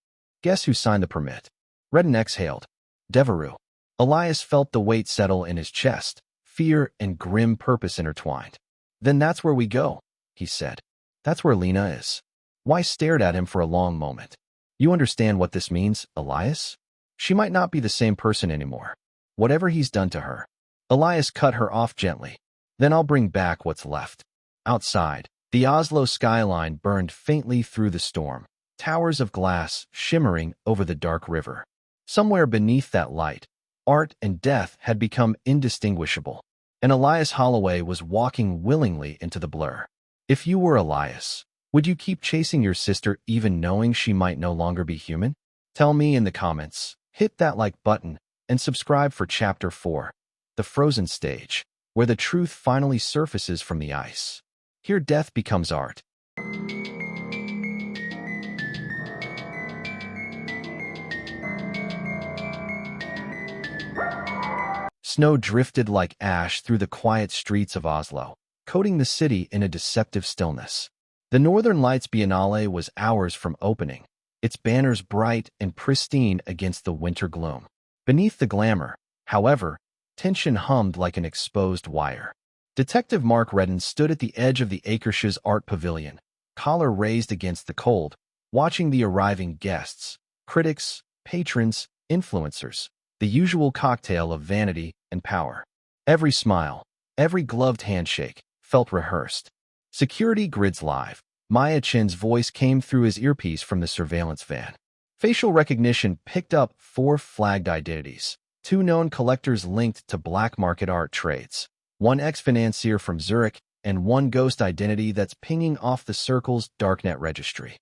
Guess who signed the permit?" Redden exhaled. "Devereaux." Elias felt the weight settle in his chest, fear and grim purpose intertwined. "Then that's where we go," he said. "That's where Lena is." Weiss stared at him for a long moment. "You understand what this means, Elias? She might not be the same person anymore. Whatever he's done to her." Elias cut her off gently. "Then I'll bring back what's left." Outside, the Oslo skyline burned faintly through the storm, towers of glass shimmering over the dark river. Somewhere beneath that light, art and death had become indistinguishable. and Elias Holloway was walking willingly into the blur. If you were Elias, would you keep chasing your sister even knowing she might no longer be human? Tell me in the comments, hit that like button, and subscribe for Chapter 4, The Frozen Stage, where the truth finally surfaces from the ice. Here death becomes art. Snow drifted like ash through the quiet streets of Oslo, coating the city in a deceptive stillness. The Northern Lights Biennale was hours from opening, its banners bright and pristine against the winter gloom. Beneath the glamour, however, tension hummed like an exposed wire. Detective Mark Redden stood at the edge of the Akershus Art Pavilion, collar raised against the cold, watching the arriving guests, critics, patrons, influencers, the usual cocktail of vanity and power. Every smile, every gloved handshake, felt rehearsed. Security grids live. Maya Chin's voice came through his earpiece from the surveillance van. Facial recognition picked up 4 flagged identities, 2 known collectors linked to black market art trades, 1 ex-financier from Zurich, and 1 ghost identity that's pinging off the Circle's darknet registry.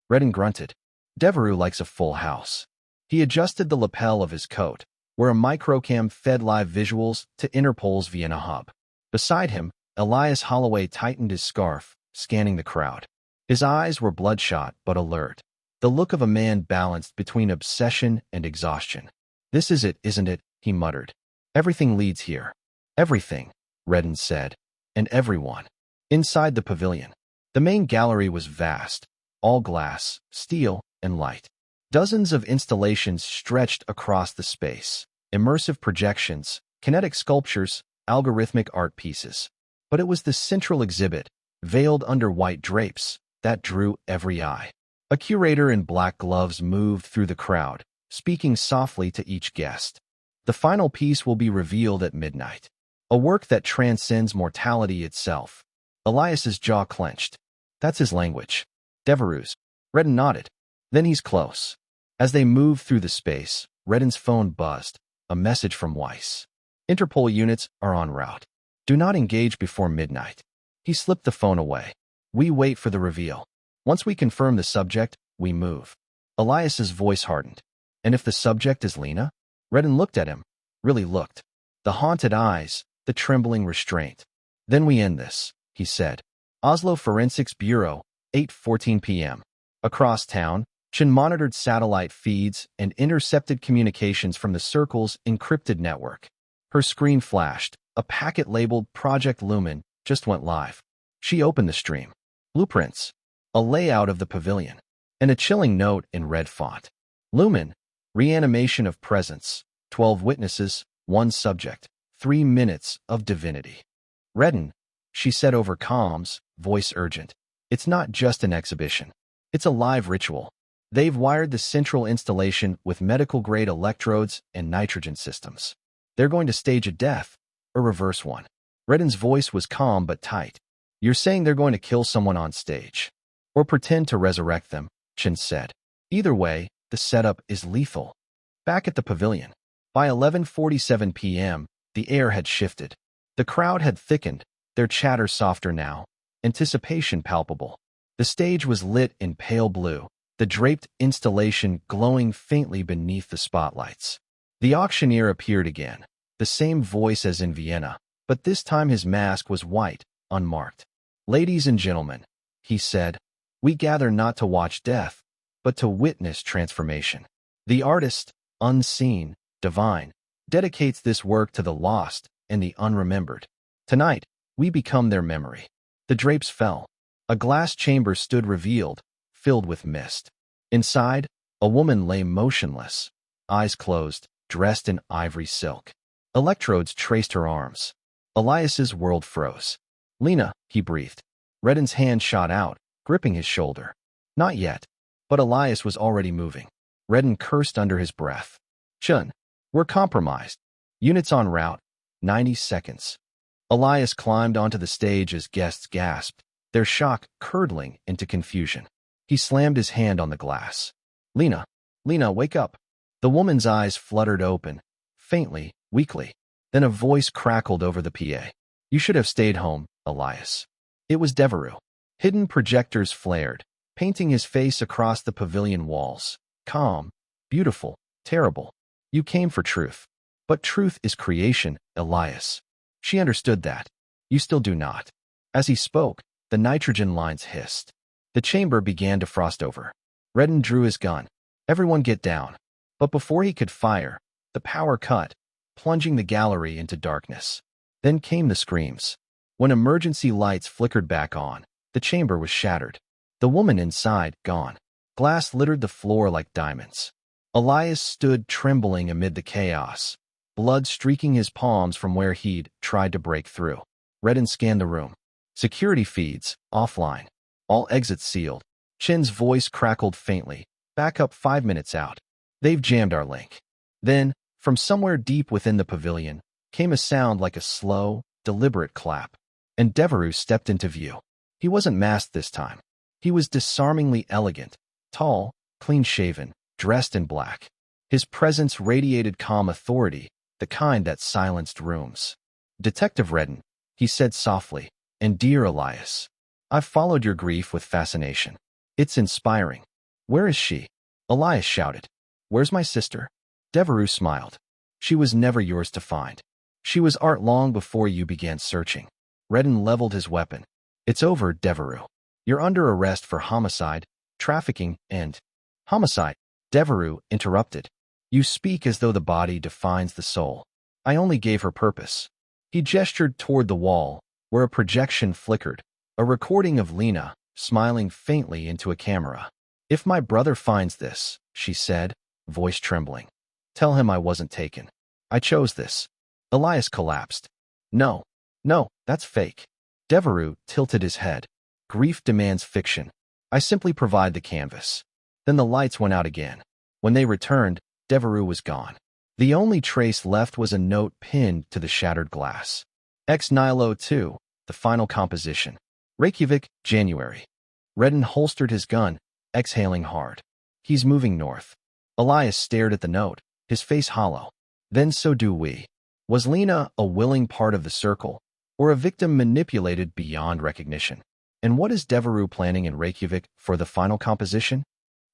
Redden grunted. Devereux likes a full house. He adjusted the lapel of his coat, where a microcam fed live visuals to Interpol's Vienna hub. Beside him, Elias Holloway tightened his scarf, scanning the crowd. His eyes were bloodshot but alert, the look of a man balanced between obsession and exhaustion. "This is it, isn't it?" he muttered. "Everything leads here." "Everything," Redden said. "And everyone." Inside the pavilion, the main gallery was vast, all glass, steel, and light. Dozens of installations stretched across the space, immersive projections, kinetic sculptures, algorithmic art pieces. But it was the central exhibit, veiled under white drapes, that drew every eye. A curator in black gloves moved through the crowd, speaking softly to each guest. "The final piece will be revealed at midnight. A work that transcends mortality itself." Elias's jaw clenched. "That's his language." "Devereux's." Redden nodded. "Then he's close." As they moved through the space, Redden's phone buzzed, a message from Weiss. "Interpol units are en route. Do not engage before midnight." He slipped the phone away. "We wait for the reveal. Once we confirm the subject, we move." Elias's voice hardened. "And if the subject is Lena?" Redden looked at him, really looked. The haunted eyes, the trembling restraint. "Then we end this," he said. Oslo Forensics Bureau, 8:14 p.m. Across town, Chin monitored satellite feeds and intercepted communications from the Circle's encrypted network. Her screen flashed. A packet labeled Project Lumen just went live. She opened the stream. Blueprints, a layout of the pavilion, and a chilling note in red font. Lumen, reanimation of presence, 12 witnesses, 1 subject, 3 minutes of divinity. "Redden," she said over comms, voice urgent. "It's not just an exhibition. It's a live ritual. They've wired the central installation with medical-grade electrodes and nitrogen systems. They're going to stage a death, a reverse one." Redden's voice was calm but tight. "You're saying they're going to kill someone on stage? Or pretend to resurrect them," Chin said. "Either way, the setup is lethal." Back at the pavilion, by 11:47 p.m., the air had shifted. The crowd had thickened, their chatter softer now, anticipation palpable. The stage was lit in pale blue, the draped installation glowing faintly beneath the spotlights. The auctioneer appeared again, the same voice as in Vienna, but this time his mask was white, unmarked. "Ladies and gentlemen," he said, "we gather not to watch death, but to witness transformation. The artist, unseen, divine, dedicates this work to the lost and the unremembered. Tonight, we become their memory." The drapes fell. A glass chamber stood revealed, filled with mist. Inside, a woman lay motionless, eyes closed, dressed in ivory silk. Electrodes traced her arms. Elias's world froze. "Lena," he breathed. Redden's hand shot out, gripping his shoulder. "Not yet." But Elias was already moving. Redden cursed under his breath. "Chun, we're compromised. Units en route. 90 seconds." Elias climbed onto the stage as guests gasped, their shock curdling into confusion. He slammed his hand on the glass. Lena, wake up." The woman's eyes fluttered open, faintly, weakly. Then a voice crackled over the PA. You should have stayed home, Elias. It was Devereux. Hidden projectors flared, painting his face across the pavilion walls. Calm, beautiful, terrible. You came for truth. But truth is creation, Elias. She understood that. You still do not. As he spoke, the nitrogen lines hissed. The chamber began to frost over. Redden drew his gun. Everyone get down. But before he could fire, the power cut, plunging the gallery into darkness. Then came the screams. When emergency lights flickered back on, the chamber was shattered. The woman inside, gone. Glass littered the floor like diamonds. Elias stood trembling amid the chaos, blood streaking his palms from where he'd tried to break through. Redden scanned the room. Security feeds, offline. All exits sealed. Chin's voice crackled faintly. Back up 5 minutes out. They've jammed our link. Then, from somewhere deep within the pavilion, came a sound like a slow, deliberate clap. And Devereux stepped into view. He wasn't masked this time. He was disarmingly elegant, tall, clean-shaven, dressed in black. His presence radiated calm authority, the kind that silenced rooms. Detective Redden, he said softly, and dear Elias, I've followed your grief with fascination. It's inspiring. Where is she? Elias shouted. Where's my sister? Devereux smiled. She was never yours to find. She was art long before you began searching. Redden leveled his weapon. It's over, Devereux. You're under arrest for homicide, trafficking, and... Homicide, Devereux interrupted. You speak as though the body defines the soul. I only gave her purpose. He gestured toward the wall, where a projection flickered, a recording of Lena, smiling faintly into a camera. If my brother finds this, she said, voice trembling, tell him I wasn't taken. I chose this. Elias collapsed. No, that's fake. Devereux tilted his head. Grief demands fiction. I simply provide the canvas. Then the lights went out again. When they returned, Devereux was gone. The only trace left was a note pinned to the shattered glass. Ex Nihilo 2, the final composition. Reykjavik, January. Redden holstered his gun, exhaling hard. He's moving north. Elias stared at the note, his face hollow. Then so do we. Was Lena a willing part of the circle, or a victim manipulated beyond recognition? And what is Devereux planning in Reykjavik for the final composition?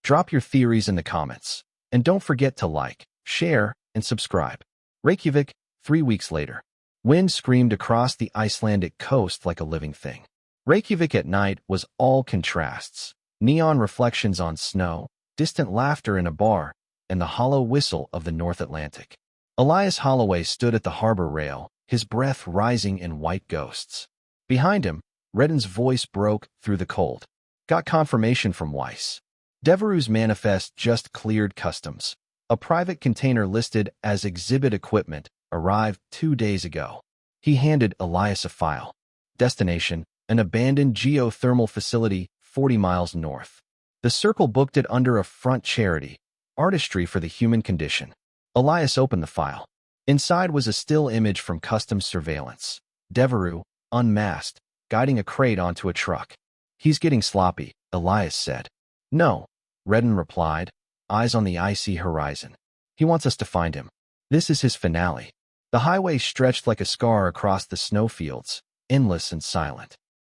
Drop your theories in the comments. And don't forget to like, share, and subscribe. Reykjavik, 3 weeks later. Wind screamed across the Icelandic coast like a living thing. Reykjavik at night was all contrasts. Neon reflections on snow, distant laughter in a bar, and the hollow whistle of the North Atlantic. Elias Holloway stood at the harbor rail, his breath rising in white ghosts. Behind him, Redden's voice broke through the cold. Got confirmation from Weiss. Devereux's manifest just cleared customs. A private container listed as exhibit equipment arrived 2 days ago. He handed Elias a file. Destination, an abandoned geothermal facility 40 miles north. The Circle booked it under a front charity, Artistry for the Human Condition. Elias opened the file. Inside was a still image from customs surveillance. Devereux, unmasked, guiding a crate onto a truck. He's getting sloppy, Elias said. No, Redden replied, eyes on the icy horizon. He wants us to find him. This is his finale. The highway stretched like a scar across the snowfields, endless and silent.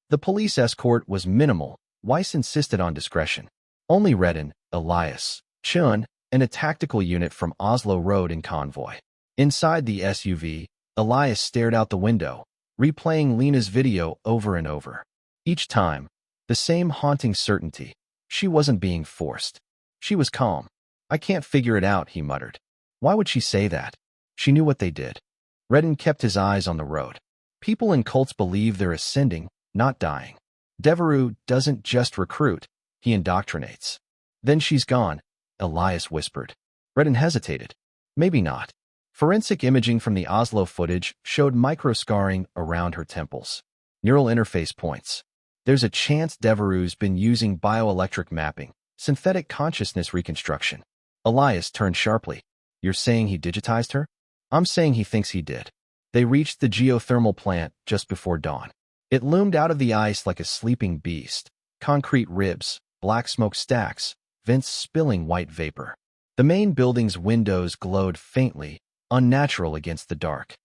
The police escort was minimal. Weiss insisted on discretion. Only Redden, Elias, Chun, and a tactical unit from Oslo rode in convoy. Inside the SUV, Elias stared out the window, replaying Lena's video over and over. Each time, the same haunting certainty. She wasn't being forced. She was calm. I can't figure it out, he muttered. Why would she say that? She knew what they did. Redden kept his eyes on the road. People in cults believe they're ascending, not dying. Devereux doesn't just recruit, he indoctrinates. Then she's gone, Elias whispered. Redden hesitated. Maybe not. Forensic imaging from the Oslo footage showed microscarring around her temples. Neural interface points. There's a chance Devereux's been using bioelectric mapping, synthetic consciousness reconstruction. Elias turned sharply. You're saying he digitized her? I'm saying he thinks he did. They reached the geothermal plant just before dawn. It loomed out of the ice like a sleeping beast. Concrete ribs, black smoke stacks, vents spilling white vapor. The main building's windows glowed faintly, unnatural against the dark.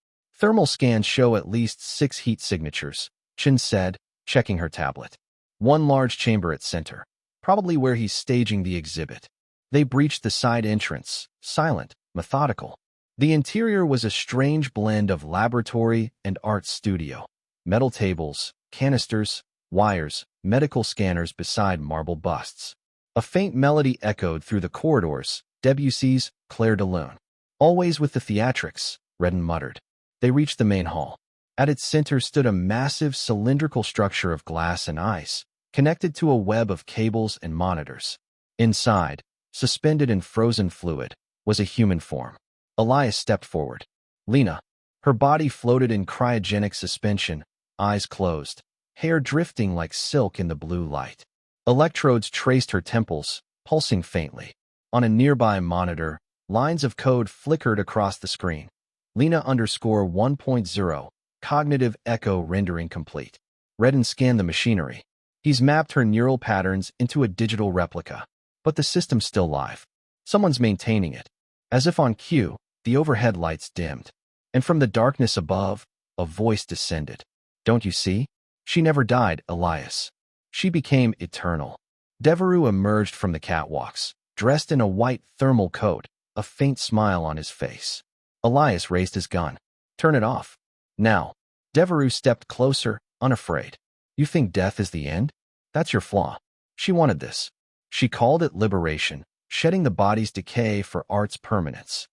Thermal scans show at least 6 heat signatures, Chin said, checking her tablet. One large chamber at center, probably where he's staging the exhibit. They breached the side entrance, silent, methodical. The interior was a strange blend of laboratory and art studio. Metal tables, canisters, wires, medical scanners beside marble busts. A faint melody echoed through the corridors, Debussy's Clair de Lune. Always with the theatrics, Redden muttered. They reached the main hall. At its center stood a massive cylindrical structure of glass and ice, connected to a web of cables and monitors. Inside, suspended in frozen fluid, was a human form. Elias stepped forward. Lena. Her body floated in cryogenic suspension, eyes closed, hair drifting like silk in the blue light. Electrodes traced her temples, pulsing faintly. On a nearby monitor, lines of code flickered across the screen. Lena _1.0, cognitive echo rendering complete. Redden scanned the machinery. He's mapped her neural patterns into a digital replica. But the system's still live. Someone's maintaining it. As if on cue, the overhead lights dimmed. And from the darkness above, a voice descended. Don't you see? She never died, Elias. She became eternal. Devereux emerged from the catwalks, dressed in a white thermal coat, a faint smile on his face. Elias raised his gun. Turn it off. Now. Devereux stepped closer, unafraid. You think death is the end? That's your flaw. She wanted this. She called it liberation, shedding the body's decay for art's permanence.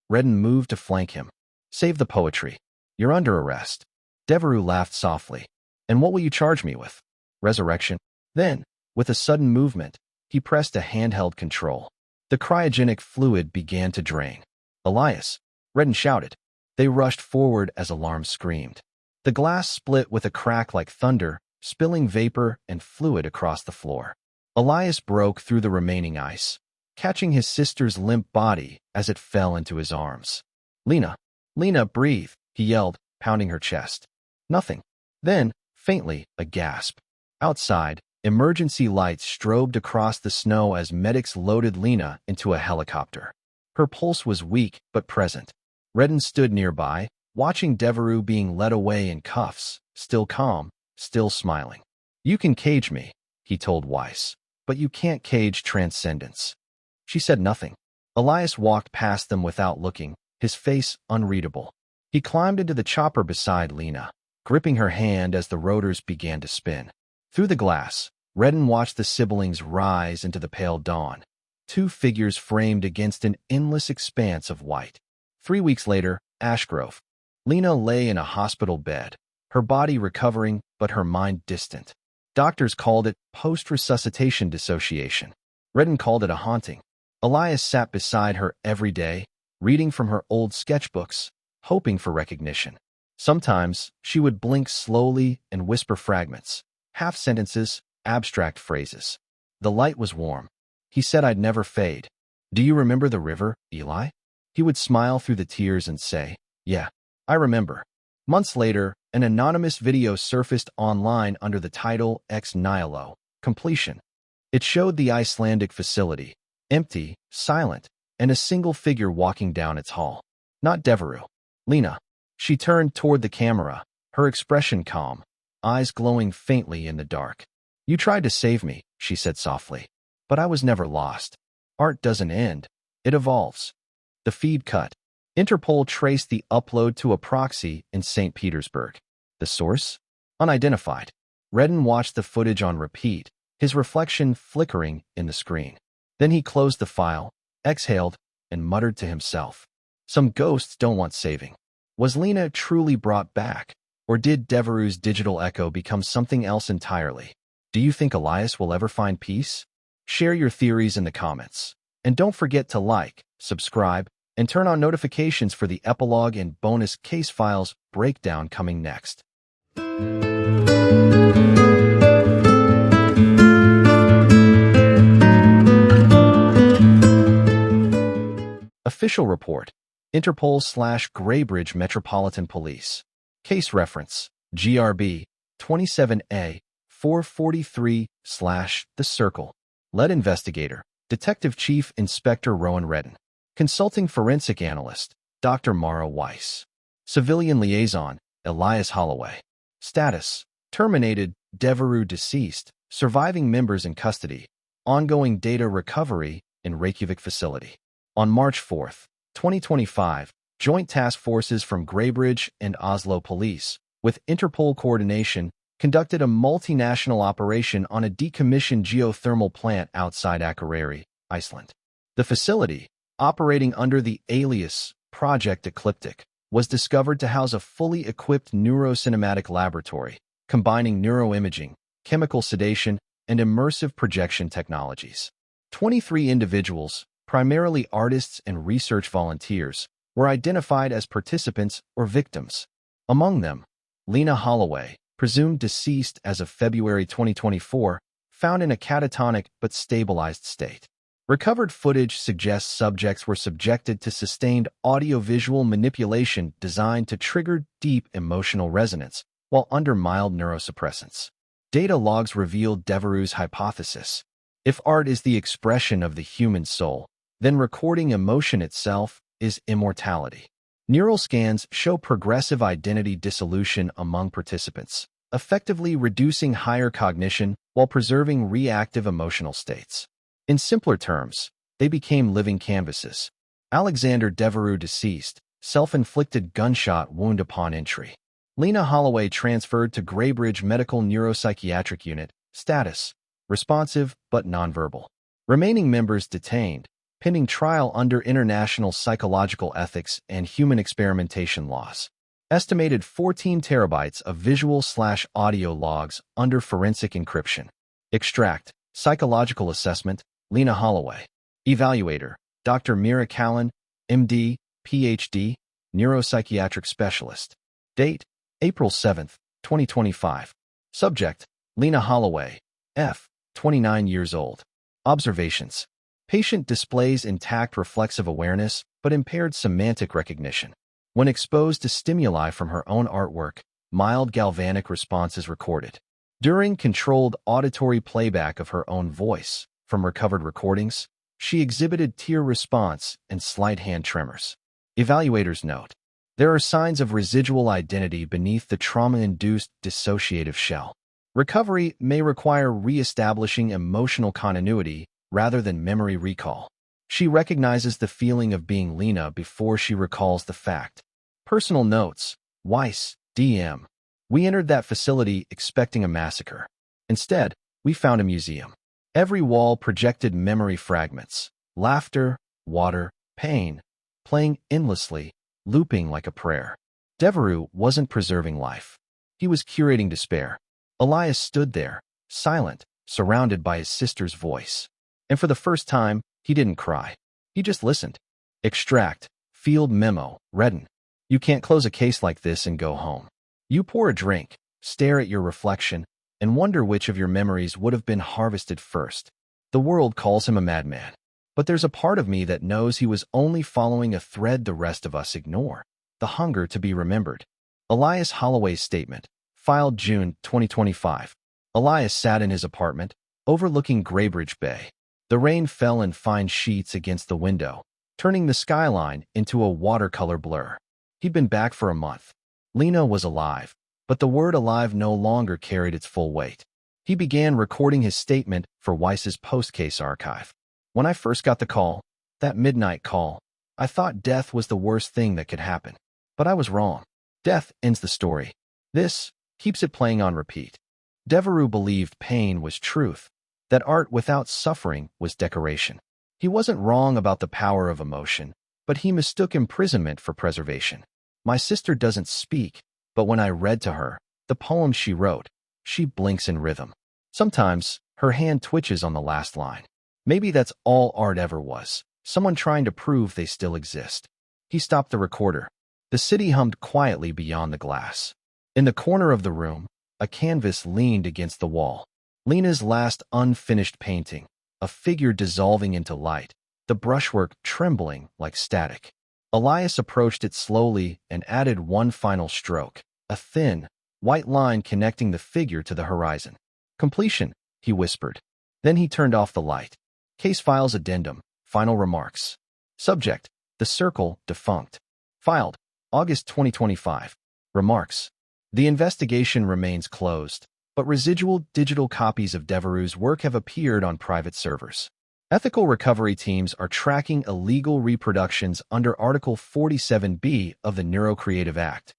Redden moved to flank him. Save the poetry. You're under arrest. Devereux laughed softly. And what will you charge me with? Resurrection? Then, with a sudden movement, he pressed a handheld control. The cryogenic fluid began to drain. Elias! Redden shouted. They rushed forward as alarms screamed. The glass split with a crack like thunder, spilling vapor and fluid across the floor. Elias broke through the remaining ice, catching his sister's limp body as it fell into his arms. Lena! Lena, breathe! He yelled, pounding her chest. Nothing. Then, faintly, a gasp. Outside, emergency lights strobed across the snow as medics loaded Lena into a helicopter. Her pulse was weak but present. Redden stood nearby, watching Devereux being led away in cuffs, still calm, still smiling. You can cage me, he told Weiss, but you can't cage transcendence. She said nothing. Elias walked past them without looking, his face unreadable. He climbed into the chopper beside Lena, gripping her hand as the rotors began to spin. Through the glass, Redden watched the siblings rise into the pale dawn, 2 figures framed against an endless expanse of white. 3 weeks later, Ashgrove. Lena lay in a hospital bed, her body recovering but her mind distant. Doctors called it post-resuscitation dissociation. Redden called it a haunting. Elias sat beside her every day, reading from her old sketchbooks, hoping for recognition. Sometimes, she would blink slowly and whisper fragments, half-sentences, abstract phrases. The light was warm. He said I'd never fade. Do you remember the river, Eli? He would smile through the tears and say, yeah, I remember. Months later, an anonymous video surfaced online under the title Ex Nihilo, Completion. It showed the Icelandic facility, empty, silent, and a single figure walking down its hall. Not Devereux. Lena. She turned toward the camera, her expression calm, eyes glowing faintly in the dark. You tried to save me, she said softly. But I was never lost. Art doesn't end. It evolves. The feed cut. Interpol traced the upload to a proxy in St. Petersburg. The source? Unidentified. Redden watched the footage on repeat, his reflection flickering in the screen. Then he closed the file, exhaled, and muttered to himself. Some ghosts don't want saving. Was Lena truly brought back, or did Devereux's digital echo become something else entirely? Do you think Elias will ever find peace? Share your theories in the comments. And don't forget to like, subscribe, and turn on notifications for the epilogue and bonus case files breakdown coming next. Official report. Interpol/Greybridge Metropolitan Police. Case reference. GRB 27A 443/The Circle. Lead investigator. Detective Chief Inspector Rowan Redden. Consulting forensic analyst. Dr. Mara Weiss. Civilian liaison, Elias Holloway. Status: terminated, Devereux deceased, surviving members in custody. Ongoing data recovery in Reykjavik facility. On March 4, 2025, joint task forces from Greybridge and Oslo police, with Interpol coordination, conducted a multinational operation on a decommissioned geothermal plant outside Akureyri, Iceland. The facility, operating under the alias Project Ecliptic, was discovered to house a fully equipped neurocinematic laboratory, combining neuroimaging, chemical sedation, and immersive projection technologies. 23 individuals, primarily artists and research volunteers, were identified as participants or victims. Among them, Lena Holloway, presumed deceased as of February 2024, found in a catatonic but stabilized state. Recovered footage suggests subjects were subjected to sustained audiovisual manipulation designed to trigger deep emotional resonance while under mild neurosuppressants. Data logs revealed Devereux's hypothesis. If art is the expression of the human soul, then recording emotion itself is immortality. Neural scans show progressive identity dissolution among participants, effectively reducing higher cognition while preserving reactive emotional states. In simpler terms, they became living canvases. Alexander Devereux deceased, self-inflicted gunshot wound upon entry. Lena Holloway transferred to Greybridge Medical Neuropsychiatric Unit, status: responsive but nonverbal. Remaining members detained, pending trial under international psychological ethics and human experimentation laws. Estimated 14 terabytes of visual/audio logs under forensic encryption. Extract: psychological assessment, Lena Holloway. Evaluator: Dr. Mira Callan, MD, PhD, neuropsychiatric specialist. Date: April 7, 2025. Subject: Lena Holloway, F., 29 years old. Observations: patient displays intact reflexive awareness but impaired semantic recognition. When exposed to stimuli from her own artwork, mild galvanic response is recorded. During controlled auditory playback of her own voice from recovered recordings, she exhibited tear response and slight hand tremors. Evaluators note: there are signs of residual identity beneath the trauma-induced dissociative shell. Recovery may require re-establishing emotional continuity rather than memory recall. She recognizes the feeling of being Lena before she recalls the fact. Personal notes: Weiss, DM. We entered that facility expecting a massacre. Instead, we found a museum. Every wall projected memory fragments: laughter, water, pain, playing endlessly, looping like a prayer. Devereux wasn't preserving life. He was curating despair. Elias stood there, silent, surrounded by his sister's voice. And for the first time, he didn't cry. He just listened. Extract: field memo, Redden. You can't close a case like this and go home. You pour a drink, stare at your reflection, and wonder which of your memories would have been harvested first. The world calls him a madman. But there's a part of me that knows he was only following a thread the rest of us ignore: the hunger to be remembered. Elias Holloway's statement, filed June 2025. Elias sat in his apartment, overlooking Greybridge Bay. The rain fell in fine sheets against the window, turning the skyline into a watercolor blur. He'd been back for a month. Lena was alive, but the word alive no longer carried its full weight. He began recording his statement for Weiss's post-case archive. When I first got the call, that midnight call, I thought death was the worst thing that could happen. But I was wrong. Death ends the story. This keeps it playing on repeat. Devereux believed pain was truth, that art without suffering was decoration. He wasn't wrong about the power of emotion, but he mistook imprisonment for preservation. My sister doesn't speak, but when I read to her the poem she wrote, she blinks in rhythm. Sometimes her hand twitches on the last line. Maybe that's all art ever was, someone trying to prove they still exist. He stopped the recorder. The city hummed quietly beyond the glass. In the corner of the room, a canvas leaned against the wall. Lena's last unfinished painting, a figure dissolving into light, the brushwork trembling like static. Elias approached it slowly and added one final stroke, a thin, white line connecting the figure to the horizon. Completion, he whispered. Then he turned off the light. Case files addendum, final remarks. Subject: the circle, defunct. Filed: August 2025. Remarks. The investigation remains closed, but residual digital copies of Devereux's work have appeared on private servers. Ethical recovery teams are tracking illegal reproductions under Article 47B of the Neurocreative Act.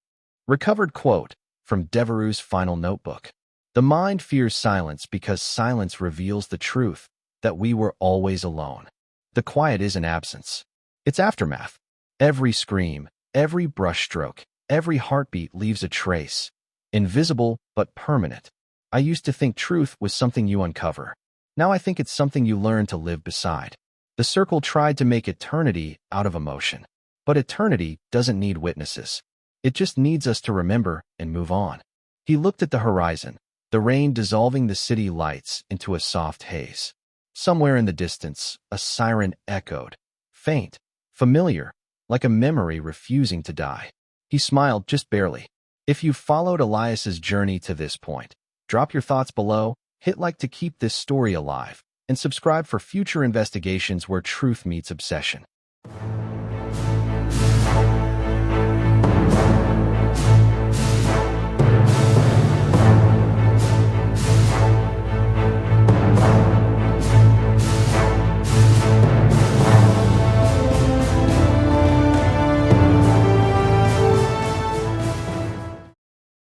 Recovered quote from Devereux's final notebook. The mind fears silence because silence reveals the truth that we were always alone. The quiet isn't absence. It's aftermath. Every scream, every brushstroke, every heartbeat leaves a trace. Invisible but permanent. I used to think truth was something you uncover. Now I think it's something you learn to live beside. The circle tried to make eternity out of emotion. But eternity doesn't need witnesses. It just needs us to remember and move on. He looked at the horizon, the rain dissolving the city lights into a soft haze. Somewhere in the distance, a siren echoed. Faint, familiar, like a memory refusing to die. He smiled just barely. If you've followed Elias's journey to this point, drop your thoughts below. Hit like to keep this story alive, and subscribe for future investigations where truth meets obsession.